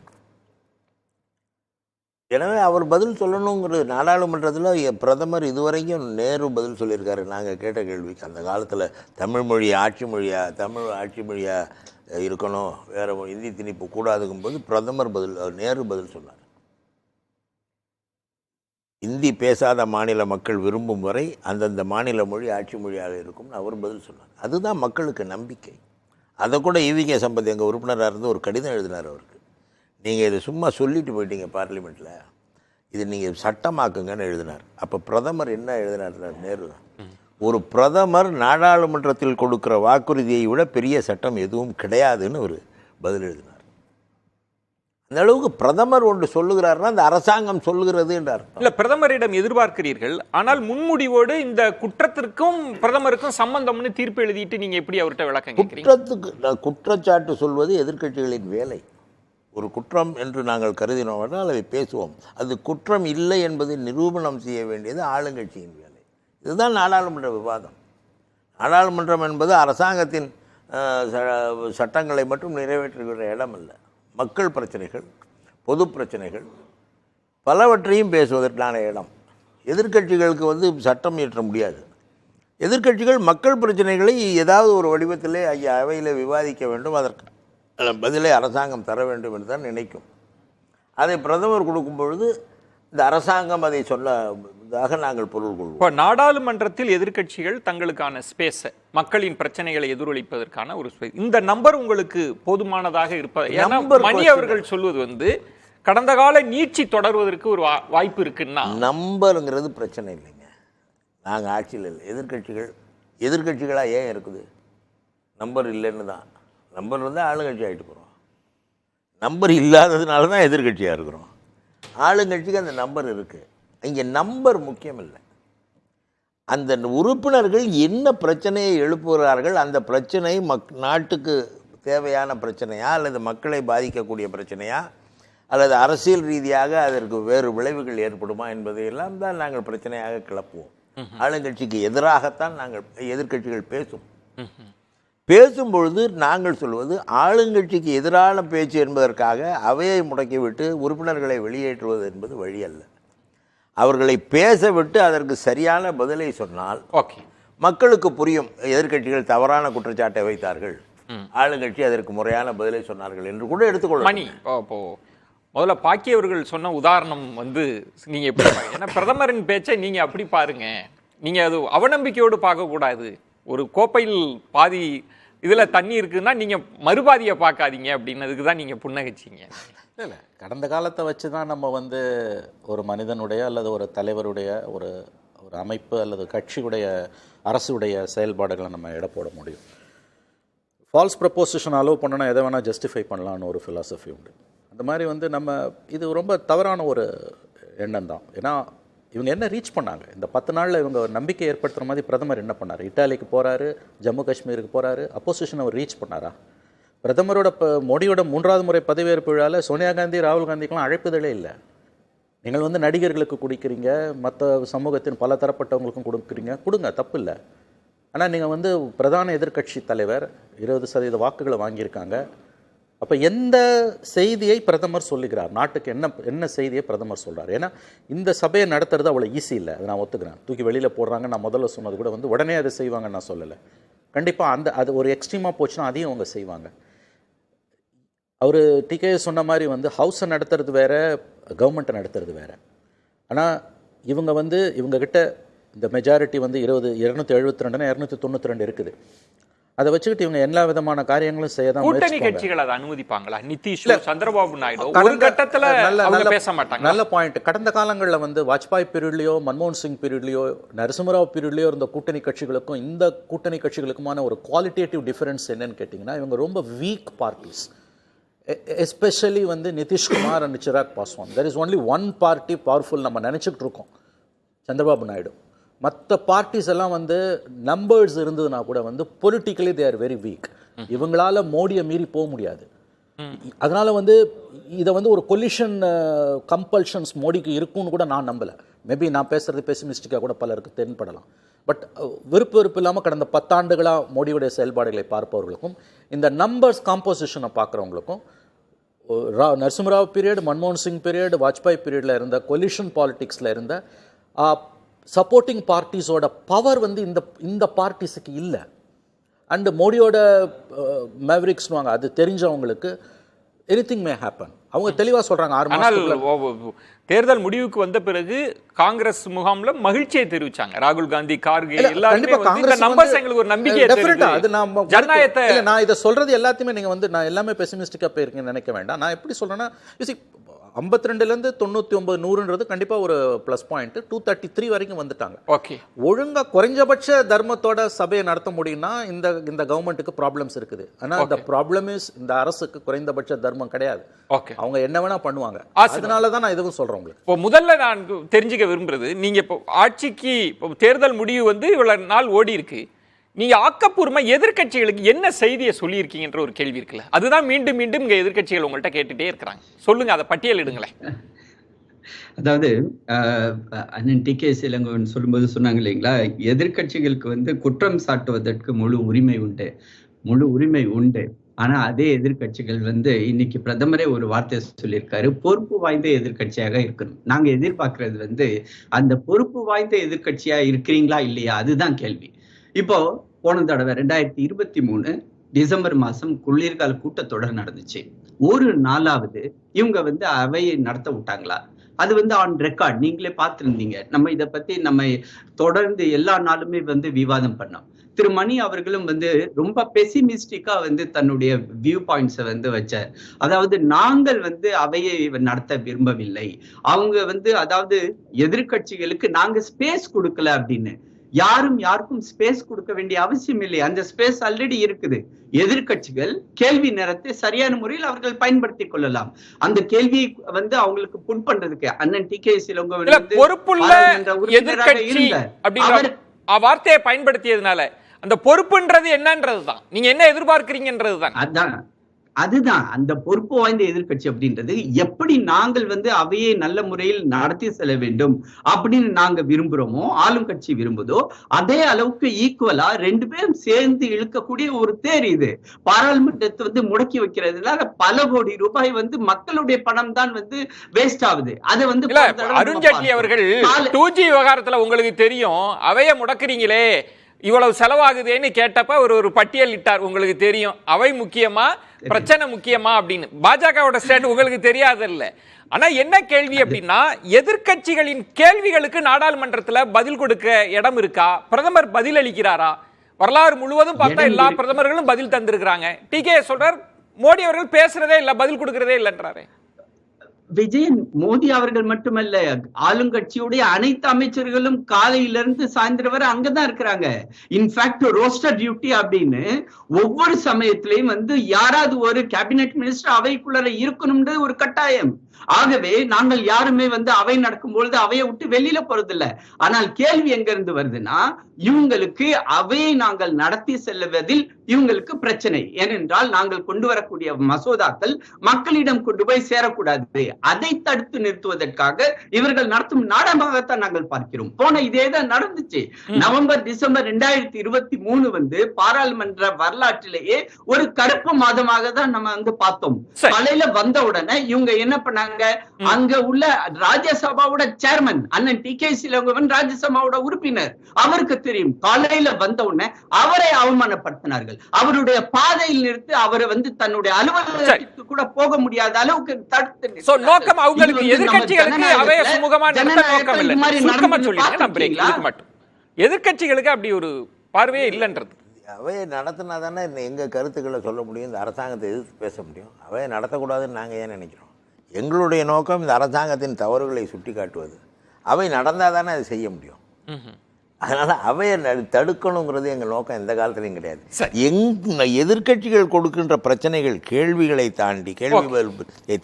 எனவே அவர் பதில் சொல்லணுங்கிறது நாடாளுமன்றத்தில் பிரதமர் இதுவரைக்கும் நேரு பதில் சொல்லியிருக்காரு. நாங்கள் கேட்ட கேள்விக்கு அந்த காலத்தில் தமிழ் ஆட்சி மொழியாக இருக்கணும், வேறு இந்தி திணிப்பு கூடாதுங்கும்போது பிரதமர் நேரு பதில் சொன்னார். இந்தி பேசாத மாநில மக்கள் விரும்பும் வரை அந்தந்த மாநில மொழி ஆட்சி மொழியாக இருக்கும்னு அவர் பதில் சொன்னார். அதுதான் மக்களுக்கு நம்பிக்கை. அதை கூட ஈவிகே சம்பத் எங்கள் உறுப்பினராக இருந்து ஒரு கடிதம் எழுதினார் அவருக்கு. நீங்கள் இதை சும்மா சொல்லிட்டு போயிட்டீங்க பார்லிமெண்ட்டில், இது நீங்கள் சட்டமாக்குங்கன்னு எழுதினார். அப்போ பிரதமர் என்ன எழுதினார் நேரு, ஒரு பிரதமர் நாடாளுமன்றத்தில் கொடுக்குற வாக்குறுதியை விட பெரிய சட்டம் எதுவும் கிடையாதுன்னு ஒரு பதில் எழுதினார். அந்த அளவுக்கு பிரதமர் ஒன்று சொல்லுகிறார்னா அந்த அரசாங்கம் சொல்லுகிறது என்றார். இல்ல, பிரதமரிடம் எதிர்பார்க்கிறீர்கள், ஆனால் முன்முடிவோடு இந்த குற்றத்திற்கும் பிரதமருக்கும் சம்பந்தம்னு தீர்ப்பு எழுதிட்டு நீங்க எப்படி அவர்கிட்ட விளக்கம் கேட்கிறீங்க? குற்றச்சாட்டு சொல்வது எதிர்க்கட்சிகளின் வேலை. ஒரு குற்றம் என்று நாங்கள் கருதினோம் என்றால் அதை பேசுவோம். அது குற்றம் இல்லை என்பதை நிரூபணம் செய்ய வேண்டியது ஆளுங்கட்சியின் வேலை. இதுதான் நாடாளுமன்ற விவாதம். நாடாளுமன்றம் என்பது அரசாங்கத்தின் சட்டங்களை மட்டும் நிறைவேற்றுகிற இடம் அல்ல. மக்கள் பிரச்சனைகள், பொது பிரச்சனைகள் பலவற்றையும் பேசுவதற்கான இடம். எதிர்க்கட்சிகளுக்கு சட்டம் இயற்ற முடியாது. எதிர்க்கட்சிகள் மக்கள் பிரச்சனைகளை ஏதாவது ஒரு வடிவத்திலே அவையில் விவாதிக்க வேண்டும், அதற்கு பதிலை அரசாங்கம் தர வேண்டும் என்று தான் நினைக்கும். அதை பிரதமர் கொடுக்கும் பொழுது இந்த அரசாங்கம் அதை சொன்னதாக நாங்கள் பொருள் கொள்வோம். இப்போ நாடாளுமன்றத்தில் எதிர்க்கட்சிகள் தங்களுக்கான ஸ்பேஸை, மக்களின் பிரச்சனைகளை எதிரொலிப்பதற்கான ஒரு ஸ்பேஸ், இந்த நம்பர் உங்களுக்கு போதுமானதாக இருப்பது? மணி அவர்கள் சொல்வது கடந்த கால நீட்சி தொடர்வதற்கு ஒரு வாய்ப்பு இருக்குன்னா, நம்பருங்கிறது பிரச்சனை இல்லைங்க. நாங்கள் ஆட்சியில் இல்லை, எதிர்க்கட்சிகளாக ஏன் இருக்குது? நம்பர் இல்லைன்னு தான். நம்பர் இருந்தால் ஆளுங்கட்சி ஆகிட்டு போகிறோம். நம்பர் இல்லாததுனால தான் எதிர்க்கட்சியாக இருக்கிறோம். ஆளுங்கட்சிக்கு அந்த நம்பர் இருக்குது. இங்கே நம்பர் முக்கியம் இல்லை. அந்த உறுப்பினர்கள் என்ன பிரச்சனையை எழுப்புகிறார்கள், அந்த பிரச்சனை நாட்டுக்கு தேவையான பிரச்சனையா, அல்லது மக்களை பாதிக்கக்கூடிய பிரச்சனையா, அல்லது அரசியல் ரீதியாக அதற்கு வேறு விளைவுகள் ஏற்படுமா என்பதையெல்லாம் தான் நாங்கள் பிரச்சனையாக கிளப்புவோம். ஆளுங்கட்சிக்கு எதிராகத்தான் எதிர்க்கட்சிகள் பேசும்பொழுது நாங்கள் சொல்வது, ஆளுங்கட்சிக்கு எதிரான பேச்சு என்பதற்காக அவையை முடக்கிவிட்டு உறுப்பினர்களை வெளியேற்றுவது என்பது வழி அல்ல. அவர்களை பேச விட்டு அதற்கு சரியான பதிலை சொன்னால் மக்களுக்கு புரியும். எதிர்க்கட்சிகள் தவறான குற்றச்சாட்டை வைத்தார்கள், ஆளுங்கட்சி அதற்கு முறையான பதிலை சொன்னார்கள் என்று கூட எடுத்துக்கொள்ள. மணி முதல்ல பாக்கியவர்கள் சொன்ன உதாரணம் நீங்க எப்படி பாருங்க? ஏன்னா பிரதமரின் பேச்சை நீங்க அப்படி பாருங்க, நீங்க அது அவநம்பிக்கையோடு பார்க்கக்கூடாது. ஒரு கோப்பையில் பாதி இதில் தண்ணி இருக்குன்னா நீங்கள் மறுபாதியை பார்க்காதீங்க அப்படின்னதுக்கு தான் நீங்கள் புன்னகைச்சிங்க. இல்லை, கடந்த காலத்தை வச்சு தான் நம்ம ஒரு மனிதனுடைய அல்லது ஒரு தலைவருடைய ஒரு அமைப்பு அல்லது கட்சியுடைய அரசுடைய செயல்பாடுகளை நம்ம எடை போட முடியும். ஃபால்ஸ் ப்ரப்போசிஷன் அலோவ் பண்ணோன்னா எதை வேணால் ஜஸ்டிஃபை பண்ணலான்னு ஒரு ஃபிலாசபி உண்டு. அந்த மாதிரி நம்ம இது ரொம்ப தவறான ஒரு எண்ணம் தான். ஏன்னா இவங்க என்ன ரீச் பண்ணாங்க இந்த 10 நாளில்? இவங்க ஒரு நம்பிக்கை ஏற்படுத்துகிற மாதிரி பிரதமர் என்ன பண்ணார்? இட்டாலிக்கு போகிறாரு, ஜம்மு காஷ்மீருக்கு போகிறாரு, அப்போசிஷன் அவர் ரீச் பண்ணாரா? பிரதமரோட மோடியோட 3வது முறை பதவியேற்பு விழாவில் சோனியா காந்தி ராகுல் காந்திக்கெல்லாம் அழைப்புதலே இல்லை. நீங்கள் வந்து நடிகர்களுக்கு கொடுக்குறீங்க, மற்ற சமூகத்தின் பல தரப்பட்டவங்களுக்கும் கொடுங்க, தப்பு இல்லை. ஆனால் நீங்கள் வந்து பிரதான எதிர்க்கட்சி தலைவர் 20% வாக்குகளை வாங்கியிருக்காங்க. அப்போ எந்த செய்தியை பிரதமர் சொல்லுகிறார், நாட்டுக்கு என்ன செய்தியை பிரதமர் சொல்கிறார்? ஏன்னா இந்த சபையை நடத்துறது அவ்வளோ ஈஸி இல்லை, அதை நான் ஒத்துக்கிறேன். தூக்கி வெளியில் போடுறாங்க, நான் முதல்ல சொன்னது கூட வந்து உடனே அதை செய்வாங்கன்னு நான் சொல்லலை. கண்டிப்பாக அது ஒரு எக்ஸ்ட்ரீமாக போச்சுன்னா அதையும் அவங்க செய்வாங்க. அவர் டிகே சொன்ன மாதிரி வந்து ஹவுஸை நடத்துறது வேறு, கவர்மெண்ட்டை நடத்துறது வேறு. ஆனால் இவங்ககிட்ட இந்த மெஜாரிட்டி வந்து 272 292 இருக்குது. அதை வச்சுக்கிட்டு இவங்க எல்லா விதமான காரியங்களும் செய்ய தான் கூட்டணி கட்சிகள் அதை அனுமதிப்பாங்களா? நிதிஷ், சந்திரபாபு நாயுடு ஒரு கட்டத்துல பேச மாட்டாங்க. நல்ல பாயிண்ட். கடந்த காலங்களில் வந்து வாஜ்பாய் பீரியட்லயோ, மன்மோகன் சிங் பீரியட்லயோ, நரசிம்மராவ் பீரியட்லயோ இருந்த கூட்டணி கட்சிகளுக்கும் இந்த கூட்டணி கட்சிகளுக்குமான ஒரு குவாலிட்டேட்டிவ் டிஃபரன்ஸ் என்னன்னு கேட்டிங்கன்னா, இவங்க ரொம்ப வீக் பார்ட்டிஸ். எஸ்பெஷலி வந்து Nitish Kumar and Chirag Paswan. There is only one party powerful நம்ம நினச்சிக்கிட்டு இருக்கோம், சந்திரபாபு நாயுடு. மற்ற பார்ட்டிஸ் எல்லாம் வந்து நம்பர்ஸ் இருந்ததுன்னா கூட வந்து politically they are very weak. இவங்களால மோடியை மீறி போக முடியாது. அதனால வந்து இதை வந்து ஒரு கொலிஷன் கம்பல்ஷன்ஸ் மோடிக்கு இருக்கும்னு கூட நான் நம்பலை. மேபி நான் பேசுறது பெசிமிஸ்டிக்காக கூட பலருக்கு தென்படலாம். பட் வெறுப்பு இல்லாமல் கடந்த 10 ஆண்டுகளாக மோடியுடைய செயல்பாடுகளை பார்ப்பவர்களுக்கும் இந்த நம்பர்ஸ் காம்போசிஷனை பார்க்குறவங்களுக்கும் நரசிம்மராவ் பீரியட், மன்மோகன் சிங் பீரியட், வாஜ்பாய் பீரியடில் இருந்த கொலிஷன் பாலிட்டிக்ஸில் இருந்த சப்போர்ட்டிங் பார்ட்டிஸோட பவர் வந்து இந்த பார்ட்டிஸுக்கு இல்லை. அண்டு மோடியோட மேவரிக்ஸ்னுவாங்க, அது தெரிஞ்சவங்களுக்கு எனிதிங் மே ஹேப்பன். அவங்க தெளிவாக சொல்கிறாங்க. 6 மாதம் தேர்தல் முடிவுக்கு வந்த பிறகு காங்கிரஸ் முகாம்ல மகிழ்ச்சியை தெரிவிச்சாங்க. ராகுல் காந்தி, கார்கே எல்லாருமே எங்களுக்கு ஒரு நம்பிக்கை. நான் இதை சொல்றது எல்லாத்தையுமே நீங்க வந்து நான் எல்லாமே பெசிமிஸ்டிக்கா போயிருக்கேன்னு நினைக்க வேண்டாம். நான் எப்படி சொல்றேன்னா, 52லேருந்து 99 100ன்றது கண்டிப்பா ஒரு பிளஸ் பாயிண்ட். 233 வரைக்கும் வந்துட்டாங்க. ஓகே, ஒழுங்கா குறைஞ்சபட்ச தர்மத்தோட சபையை நடத்த முடியும்னா இந்த கவர்மெண்ட்டுக்கு ப்ராப்ளம்ஸ் இருக்குது. ஆனா இந்த ப்ராப்ளம் இஸ் இந்த அரசுக்கு குறைந்தபட்ச தர்மம் கிடையாது. ஓகே, அவங்க என்ன வேணா பண்ணுவாங்க. அதனால தான் நான் எதுவும் சொல்றேன் உங்களுக்கு. இப்போ முதல்ல நான் தெரிஞ்சுக்க விரும்புறது, நீங்க இப்போ ஆட்சிக்கு தேர்தல் முடிவு வந்து இவ்வளவு நாள் ஓடி இருக்கு, நீங்க ஆக்கப்பூர்வமா எதிர்க்கட்சிகளுக்கு என்ன செய்தியை சொல்லியிருக்கீங்கன்ற ஒரு கேள்வி இருக்குல்ல, அதுதான் மீண்டும் மீண்டும் இங்க எதிர்க்கட்சிகள் உங்கள்கிட்ட கேட்டுட்டே இருக்கிறாங்க. சொல்லுங்க, அதை பட்டியலிடுங்களேன். அதாவது அண்ணன் டிகே இளங்கோவன் சொல்லும்போது சொன்னாங்க இல்லைங்களா, எதிர்க்கட்சிகளுக்கு வந்து குற்றம் சாட்டுவதற்கு முழு உரிமை உண்டு. ஆனா அதே எதிர்க்கட்சிகள் வந்து இன்னைக்கு பிரதமரே ஒரு வார்த்தை சொல்லியிருக்காரு, பொறுப்பு வாய்ந்த எதிர்க்கட்சியாக இருக்கணும். நாங்க எதிர்பார்க்கறது வந்து அந்த பொறுப்பு வாய்ந்த எதிர்க்கட்சியா இருக்கிறீங்களா இல்லையா, அதுதான் கேள்வி. இப்போ போன தடவை 2023 டிசம்பர் மாசம் குளிர்கால கூட்டத்தொடர் நடந்துச்சு. ஒரு நாளாவது இவங்க வந்து அவையை நடத்த விட்டாங்களா? அது வந்து ஆன் ரெக்கார்ட், நீங்களே பார்த்துருந்தீங்க. நம்ம இதை பத்தி நம்ம தொடர்ந்து எல்லா நாளுமே வந்து விவாதம் பண்ணோம். திரு மணி அவர்களும் வந்து ரொம்ப பெசிமிஸ்டிக்கா வந்து தன்னுடைய வியூ பாயிண்ட்ஸை வந்து வச்சார். அதாவது நாங்கள் வந்து அவையை நடத்த விரும்பவில்லை, அவங்க வந்து அதாவது எதிர்க்கட்சிகளுக்கு நாங்க ஸ்பேஸ் கொடுக்கல அப்படின்னு. யாருக்கும் ஸ்பேஸ் கொடுக்க வேண்டிய அவசியம் இல்லை, அந்த ஸ்பேஸ் ஆல்ரெடி இருக்குது. எதிர்க்கட்சிகள் கேள்வி நேரத்தை சரியான முறையில் அவர்கள் பயன்படுத்திக் கொள்ளலாம். அந்த கேள்வியை வந்து அவங்களுக்கு புட் பண்றதுக்கு அண்ணன் டிகே இளங்கோவன் பொறுப்புள்ள எதிர்க்கட்சி அப்படிங்கிற வார்த்தையை பயன்படுத்தியதுனால அந்த பொறுப்புன்றது என்னன்றதுதான், நீங்க என்ன எதிர்பார்க்கிறீங்கன்றதுதான். அதுதான் அந்த பொறுப்பு வாய்ந்த எதிர்க்கட்சி அப்படின்றது. எப்படி நாங்கள் வந்து அவையை நல்ல முறையில் நடத்தி செல்ல வேண்டும் அப்படின்னு நாங்க விரும்புறோமோ, ஆளும் கட்சி விரும்புதோ, அதே அளவுக்கு ஈக்குவலா 2 பேரும் சேர்ந்து இழுக்கக்கூடிய ஒரு தேர் இது. பாராளுமன்றத்தை வந்து முடக்கி வைக்கிறதுனால பல கோடி ரூபாய் வந்து மக்களுடைய பணம் தான் வந்து வேஸ்ட் ஆகுது. அதை வந்து அருண்ஜேட்லி அவர்கள் 2G விவகாரத்துல உங்களுக்கு தெரியும், அவைய முடக்குறீங்களே இவ்வளவு செலவாகுதேன்னு கேட்டப்ப ஒரு பட்டியல் இட்டார். உங்களுக்கு தெரியும் அவை முக்கியமா பிரச்சனை முக்கியமா அப்படின்னு. பாஜகவோட ஸ்டாண்ட் உங்களுக்கு தெரியாது இல்ல. ஆனா என்ன கேள்வி அப்படின்னா, எதிர்க்கட்சிகளின் கேள்விகளுக்கு நாடாளுமன்றத்துல பதில் கொடுக்க இடம் இருக்கா? பிரதமர் பதில் அளிக்கிறாரா? வரலாறு முழுவதும் பார்த்தா எல்லா பிரதமர்களும் பதில் தந்திருக்கிறாங்க. டிகே சொல்றார் மோடி அவர்கள் பேசுறதே இல்ல, பதில் கொடுக்கறதே இல்லைன்றாரு. விஜயன் மோடி அவர்கள் மட்டுமல்ல, ஆளுங்கட்சியுடைய அனைத்து அமைச்சர்களும் காலையிலிருந்து சாயந்தரம் வரை அங்கதான் இருக்கிறாங்க. இன்ஃபேக்ட் ரோஸ்டர் டியூட்டி அப்படின்னு ஒவ்வொரு சமயத்திலையும் வந்து யாராவது ஒரு கேபினெட் மினிஸ்டர் அவைக்குள்ள இருக்கணும்ன்றது ஒரு கட்டாயம். ஆகவே நாங்கள் யாருமே அவை நடக்கும் பொழுது அவையை விட்டு வெளியில போறதில்லை. ஆனால் கேள்வி எங்க இருந்து வருதுன்னா, இவங்களுக்கு அவையை நாங்கள் நடத்தி செல்வதில் இவங்களுக்கு பிரச்சனை. ஏனென்றால் நாங்கள் கொண்டு வரக்கூடிய மசோதாக்கள் மக்களிடம் கொண்டு போய் சேரக்கூடாது. அதை தடுத்து நிறுத்துவதற்காக இவர்கள் நடத்தும் நாடகமாகத்தான் நாங்கள் பார்க்கிறோம். போன இதேதான் நடந்துச்சு. நவம்பர் டிசம்பர் 2023 பாராளுமன்ற வரலாற்றிலேயே ஒரு கருப்பு மாதமாக தான் நம்ம பார்த்தோம். காலையில வந்த உடனே இவங்க என்ன பண்ணாங்க, அங்க உள்ள ராஜ்யசபாவோட சேர்மன் அண்ணன் டி.கே.சி. இளங்கோவன் ராஜ்யசபாவோட உறுப்பினர், அவருக்கு தெரியும். காலையில வந்த உடனே அவரை அவமானப்படுத்தினார்கள். அவருடைய பாதையில் நிறுத்தி அவரை தன்னுடைய அலுவலகத்துக்கு கூட போக முடியாத அளவுக்கு தடுத்து நோக்கம் அவங்களுக்கு எதிர்க்கட்சிகளுக்கு அவைய சுமூகமான நோக்கம் இல்லை. சுருக்கமா சொல்லிடுங்க, நான் பிரேக் இதுக்கு மட்டும். எதிர்க்கட்சிகளுக்கு அப்படி ஒரு பார்வையே இல்லைன்றது. அவையை நடத்தினா தானே எங்க கருத்துக்களை சொல்ல முடியும், இந்த அரசாங்கத்தை எதிர்த்து பேச முடியும். அவையை நடத்தக்கூடாதுன்னு நாங்கள் ஏன் நினைக்கிறோம்? எங்களுடைய நோக்கம் இந்த அரசாங்கத்தின் தவறுகளை சுட்டி காட்டுவது. அவை நடந்தால் தானே அதை செய்ய முடியும். அதனால அவையை தடுக்கணுங்கிறது எங்கள் நோக்கம் எந்த காலத்திலையும் கிடையாது. எதிர்க்கட்சிகள் கொடுக்கின்ற பிரச்சனைகள், கேள்விகளை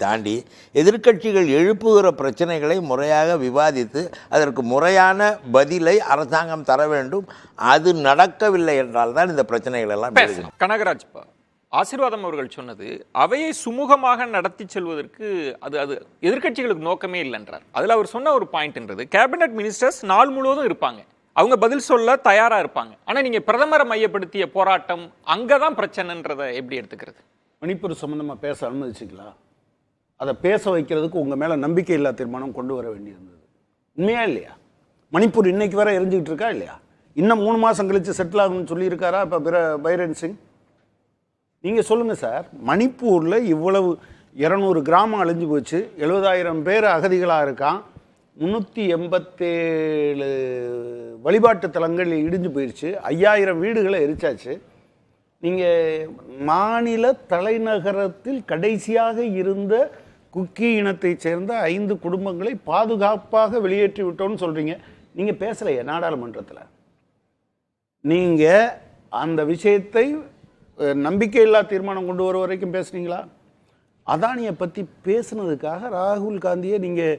தாண்டி எதிர்க்கட்சிகள் எழுப்புகிற பிரச்சனைகளை முறையாக விவாதித்து அதற்கு முறையான பதிலை அரசாங்கம் தர வேண்டும். அது நடக்கவில்லை என்றால் தான் இந்த பிரச்சனைகள் எல்லாம். கனகராஜ், ஆசீர்வாதம் அவர்கள் சொன்னது அவையை சுமூகமாக நடத்தி செல்வதற்கு அது எதிர்க்கட்சிகளுக்கு நோக்கமே இல்லைன்றார். அதில் அவர் சொன்ன ஒரு பாயிண்ட்ன்றது, கேபினட் மினிஸ்டர்ஸ் நாள் முழுவதும் இருப்பாங்க, அவங்க பதில் சொல்ல தயாரா இருப்பாங்க. ஆனா நீங்க பிரதமரை மையப்படுத்திய போராட்டம் அங்கதான் பிரச்சனைன்றதை எப்படி எடுத்துக்கிறது? மணிப்பூர் சம்பந்தமா பேச அனுமதிச்சிங்களா? அதை பேச வைக்கிறதுக்கு உங்க மேல நம்பிக்கை இல்லா தீர்மானம் கொண்டு வர வேண்டியிருந்தது. உண்மையா இல்லையா? மணிப்பூர் இன்னைக்கு வரை எரிஞ்சுக்கிட்டு இருக்கா இல்லையா? இன்னும் 3 மாசம் கழிச்சு செட்டில் ஆகும்னு சொல்லியிருக்காரா இப்ப பைரன் சிங்? நீங்க சொல்லுங்க சார். மணிப்பூர்ல இவ்வளவு 200 கிராமம் அழிஞ்சு போச்சு, 70,000 பேர் அகதிகளாக இருக்கான், 387 வழிபாட்டு தலங்கள் இடிஞ்சு போயிடுச்சு, 5000 வீடுகளை எரிச்சாச்சு. நீங்கள் மாநில தலைநகரத்தில் கடைசியாக இருந்த குக்கி இனத்தை சேர்ந்த 5 குடும்பங்களை பாதுகாப்பாக வெளியேற்றி விட்டோம்னு சொல்கிறீங்க. நீங்கள் பேசலையே நாடாளுமன்றத்தில். நீங்கள் அந்த விஷயத்தை நம்பிக்கையில்லா தீர்மானம் கொண்டு வர வரைக்கும் பேசுனீங்களா? அதானியை பற்றி பேசுனதுக்காக ராகுல் காந்தியை நீங்கள்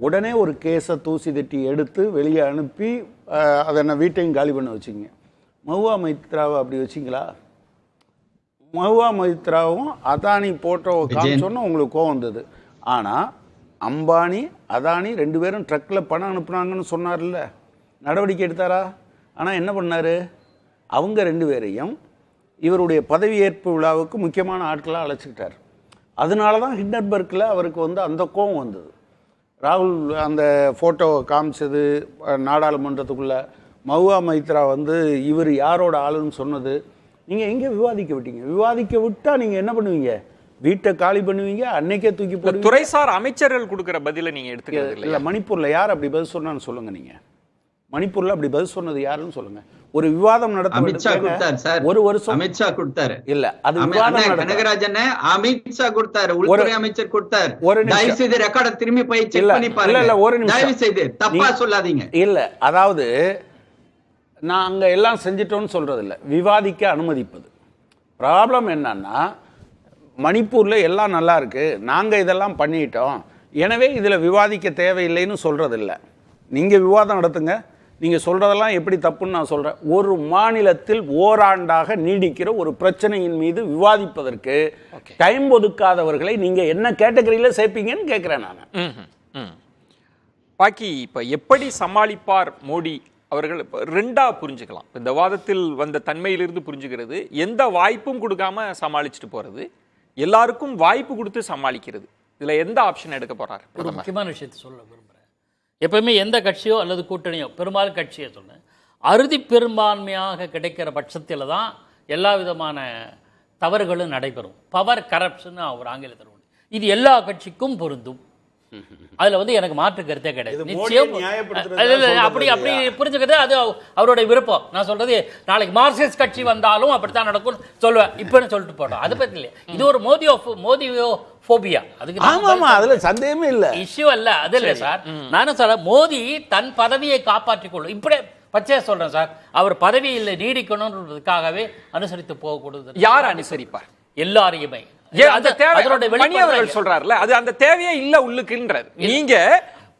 உடனே ஒரு கேஸை தூசி தட்டி எடுத்து வெளியே அனுப்பி அதை வீட்டையும் காலி பண்ண வச்சிங்க. மஹுவா மொய்த்ராவை அப்படி வச்சிங்களா? மஹுவா மொய்த்ராவும் அதானி போட்டோவை காமிச்சோன்னு உங்களுக்கு கோவம் வந்தது. ஆனால் அம்பானி அதானி 2 பேரும் ட்ரக்கில் பணம் அனுப்புனாங்கன்னு சொன்னார்ல, நடவடிக்கை எடுத்தாரா? ஆனால் என்ன பண்ணார்? அவங்க 2 பேரையும் இவருடைய பதவியேற்பு விழாவுக்கு முக்கியமான ஆட்களாக அழைச்சிக்கிட்டார். அதனால தான் ஹிண்டன்பர்க்கில் அவருக்கு அந்த கோவம் வந்தது. ராகுல் அந்த ஃபோட்டோவை காமிச்சது நாடாளுமன்றத்துக்குள்ளே, மஹுவா மொய்த்ரா இவர் யாரோட ஆளுன்னு சொன்னது, நீங்கள் எங்கே விவாதிக்க விட்டீங்க? விவாதிக்க விட்டால் நீங்கள் என்ன பண்ணுவீங்க? வீட்டை காலி பண்ணுவீங்க, அன்னைக்கே தூக்கி போடுவீங்க. துறைசார் அமைச்சர்கள் கொடுக்குற பதிலை நீங்கள் எடுத்துக்கிறது இல்லை. மணிப்பூரில் யார் அப்படி பதில் சொன்னான்னு சொல்லுங்கள். நீங்கள் மணிப்பூரில் அப்படி பதில் சொன்னது யாருன்னு சொல்லுங்கள். ஒரு விவாதம் நடத்த அமித்ஷா கொடுத்தாரு சார். 1 வருஷம் அமித்ஷா கொடுத்தாரு. இல்ல அது விவாதம் கனகராஜன் அமித்ஷா கொடுத்தாரு, உள்துறை அமைச்சர் கொடுத்தாரு. தயவு செய்து ரெக்கார்டை திரும்பி போய் செக் பண்ணி பாருங்க. இல்ல ஒரு நிமிஷம், தயவு செய்து தப்பா சொல்லாதீங்க. இல்ல அதாவது நான் அங்க எல்லாம் செஞ்சிட்டோம்னு சொல்றது இல்ல, விவாதிக்க அனுமதிப்பது. ப்ராப்ளம் என்னன்னா, மணிப்பூர்ல எல்லாம் நல்லா இருக்கு, நாங்க இதெல்லாம் பண்ணிட்டோம், எனவே இதுல விவாதிக்க தேவையில்லைன்னு சொல்றது இல்ல. நீங்க விவாதம் நடத்துங்க, நீங்க சொல்றதெல்லாம் எப்படி தப்புன்னு நான் சொல்றேன். ஒரு மாநிலத்தில் ஓராண்டாக நீடிக்கிற ஒரு பிரச்சனையின் மீது விவாதிப்பதற்கு டைம் ஒதுக்காதவர்களை நீங்க என்ன கேட்டகரியில சேர்ப்பீங்கன்னு கேட்கிறேன் நான். பாக்கி இப்ப எப்படி சமாளிப்பார் மோடி அவர்கள் 2ஆ புரிஞ்சுக்கலாம். இந்த வாதத்தில் வந்த தன்மையிலிருந்து புரிஞ்சுக்கிறது, எந்த வாய்ப்பும் கொடுக்காம சமாளிச்சுட்டு போறது, எல்லாருக்கும் வாய்ப்பு கொடுத்து சமாளிக்கிறது. இதுல எந்த ஆப்ஷன் எடுக்க போறாரு? ஒரு முக்கியமான விஷயத்தை சொல்ல விரும்புகிறேன். எப்பவுமே எந்த கட்சியோ அல்லது கூட்டணியோ, பெரும்பாலும் கட்சியை சொன்னேன், அறுதி பெரும்பான்மையாக கிடைக்கிற பட்சத்தில் தான் எல்லா விதமான தவறுகளும் நடைபெறும். பவர் கரப்ஷன் ஒரு ஆங்கிலத்தில் உண்டு. இது எல்லா கட்சிக்கும் பொருந்தும். அதுல எனக்கு மாற்று கருத்தே கிடையாது. நிச்சயம் அப்படி புரிஞ்சுக்கிறது அது அவருடைய விருப்பம். நான் சொல்றது, நாளைக்கு மார்க்சிஸ்ட் கட்சி வந்தாலும் அப்படித்தான் நடக்கும் சொல்லுவேன், இப்பன்னு சொல்லிட்டு போட்டோம். அது பத்தி இல்லையா, இது ஒரு மோடி போபியா, அதுக்கு அதுல சந்தேகமே இல்ல, இஷ்யூ அல்ல. அது இல்ல சார், நானும் சொல்ல, மோடி தன் பதவியை காப்பாற்றிக் கொள்ளும். இப்படி பச்சையா சொல்றேன் சார், அவர் பதவியில் நீடிக்கணும்ன்றதுக்காகவே அனுசரித்து போகக்கூடாது. யார் அனுசரிப்பார்? எல்லாரையுமே. ஏன் அந்த தேவை அதனுடைய மணி வெளிப்பாடு அவர்கள் தான் சொல்றாருல அது அந்த தேவையே இல்ல உள்ளுக்குன்றது. நீங்க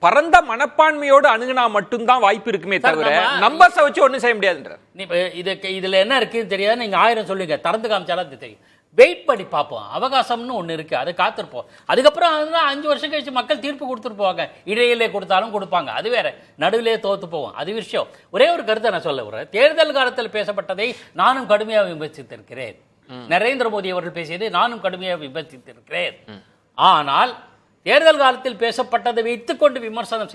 பரந்த மனப்பான்மையோடு அணுகுனா மட்டும்தான் வாய்ப்பு இருக்குமே தவிர நம்பர்ஸை வச்சு ஒண்ணும் செய்ய முடியாதுன்றார். நீ இப்ப இதுல என்ன இருக்குன்னு தெரியாது, நீங்க 1000 சொல்லுங்க, திறந்து காமிச்சாலும் அது தெரியும். வெயிட் பண்ணி பார்ப்போம், அவகாசம்னு ஒண்ணு இருக்கு, அதை காத்திருப்போம். அதுக்கப்புறம் 5 வருஷம் கழிச்சு மக்கள் தீர்ப்பு கொடுத்துட்டு போவாங்க. இடையிலே கொடுத்தாலும் கொடுப்பாங்க, அது வேற. நடுவிலே தோத்து போவோம், அது விஷயம். ஒரே ஒரு கருத்தை நான் சொல்ல விடுறேன். தேர்தல் காலத்தில் பேசப்பட்டதை நானும் கடுமையாக விமர்சித்திருக்கிறேன். நரேந்திர மோடி அவர்கள் பேசியதை நானும் கடுமையாக விமர்சித்திருக்கிறேன். ஆனால் தேர்தல் காலத்தில் பேசப்பட்டதை வைத்துக்கொண்டு விமர்சனம்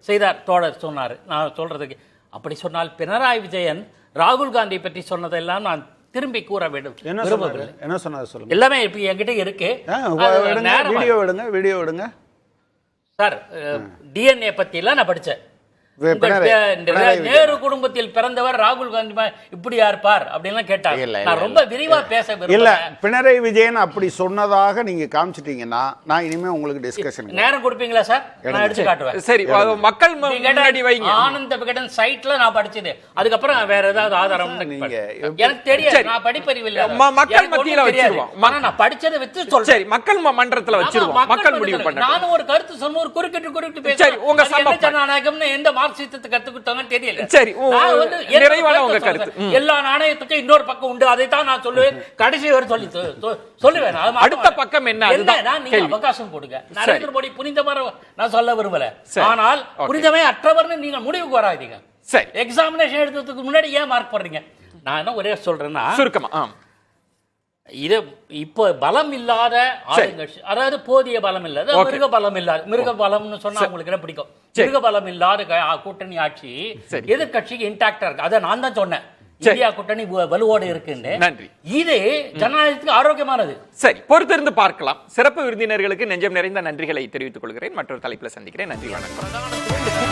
செய்தார் தோழர் சொன்னார். நான் சொல்றதுக்கு அப்படி சொன்னால் பினராயி விஜயன் ராகுல் காந்தி பற்றி சொன்னதெல்லாம் நான் திரும்பி கூற வேண்டும். என்ன சொன்னாரு சொல்லுங்க. எல்லாமே இப்ப என்கிட்ட இருக்கு. வீடியோ விடுங்க சார். டிஎன்ஏ பத்தி எல்லாம் நான் படிச்சேன். நேரு குடும்பத்தில் பிறந்தவர் ராகுல் காந்தி இப்படியா இருப்பார் அப்படின்லாம் கேட்டாங்க. நான் ரொம்ப விரிவா பேச இல்ல. பினராயி விஜயன் அப்படி சொன்னதாக நீங்க காமிச்சிட்டீங்கன்னா நான் இனிமே உங்களுக்கு டிஸ்கஷன் நேரம் கொடுப்பீங்களா சார்? நான் எடுத்து காட்டுவேன். சரி, மக்கள் முன்னாடி வைங்க. ஆனந்த விகடன் சைட்ல நான் படிச்சது. அதுக்கப்புறம் வேற ஏதாவது ஆதாரம் எனக்கு தெரியாது. நான் படிப்பறிவு இல்ல. மக்கள் மத்தியில வச்சிருவோம். நான் படிச்சதை வச்சு சொல்றேன். சரி, மக்கள் மன்றத்துல வச்சிருவோம். மக்கள் முடிவு பண்ணட்டும். நானும் ஒரு கருத்து சொன்ன ஒரு குறுக்கிட்டு பேசுறேன். உங்க ஜனநாயகம்னு எந்த மார்க்சிஸ்ட் கத்துக்கிட்டாங்கன்னு தெரியல. சரி, நிறைவான உங்க கருத்து. எல்லா நாணயத்துக்கும் இன்னொரு பக்கம் உண்டு, அதை தான் நான் சொல்லுவேன். கடைசி வரை சொல்லுவேன். அடுத்த பக்கம் என்ன? நீங்க அவகாசம் கொடுங்க. நரேந்திர மோடி புனிதமான நான் சொல்ல விரும்பல. ஆனால் புனிதமே அற்றவர்னு நீங்க முடிவுக்கு வராதீங்க. சரி, எக்ஸாமினேஷன் எடுத்ததுக்கு முன்னாடி ஏன் மார்க் போடுறீங்க? நான் என்ன ஒரே சொல்றேன்னா, சுருக்கமா இது இப்போ பலம் இல்லாத ஆளுங்கட்சி, அதாவது போதிய பலம் இல்லாத மிருக பலம் இல்லாத, மிருக பலம்னு சொன்னா உங்களுக்கு என்ன பிடிக்கும்? மிருக பலம் இல்லாத கூட்டணி ஆட்சி எதிர்கட்சிக்கு இன்டாக்டா இருக்கு. அதை நான் தான் சொன்னேன். இந்தியா கூட்டணி வலுவோடு இருக்குன்னு. நன்றி. இது ஜனநாயகத்துக்கு ஆரோக்கியமானது. சரி, பொறுத்திருந்து பார்க்கலாம். சிறப்பு விருந்தினர்களுக்கு நெஞ்சம் நிறைந்த நன்றிகளை தெரிவித்துக் கொள்கிறேன். மற்றொரு தலைப்புல சந்திக்கிறேன். நன்றி, வணக்கம்.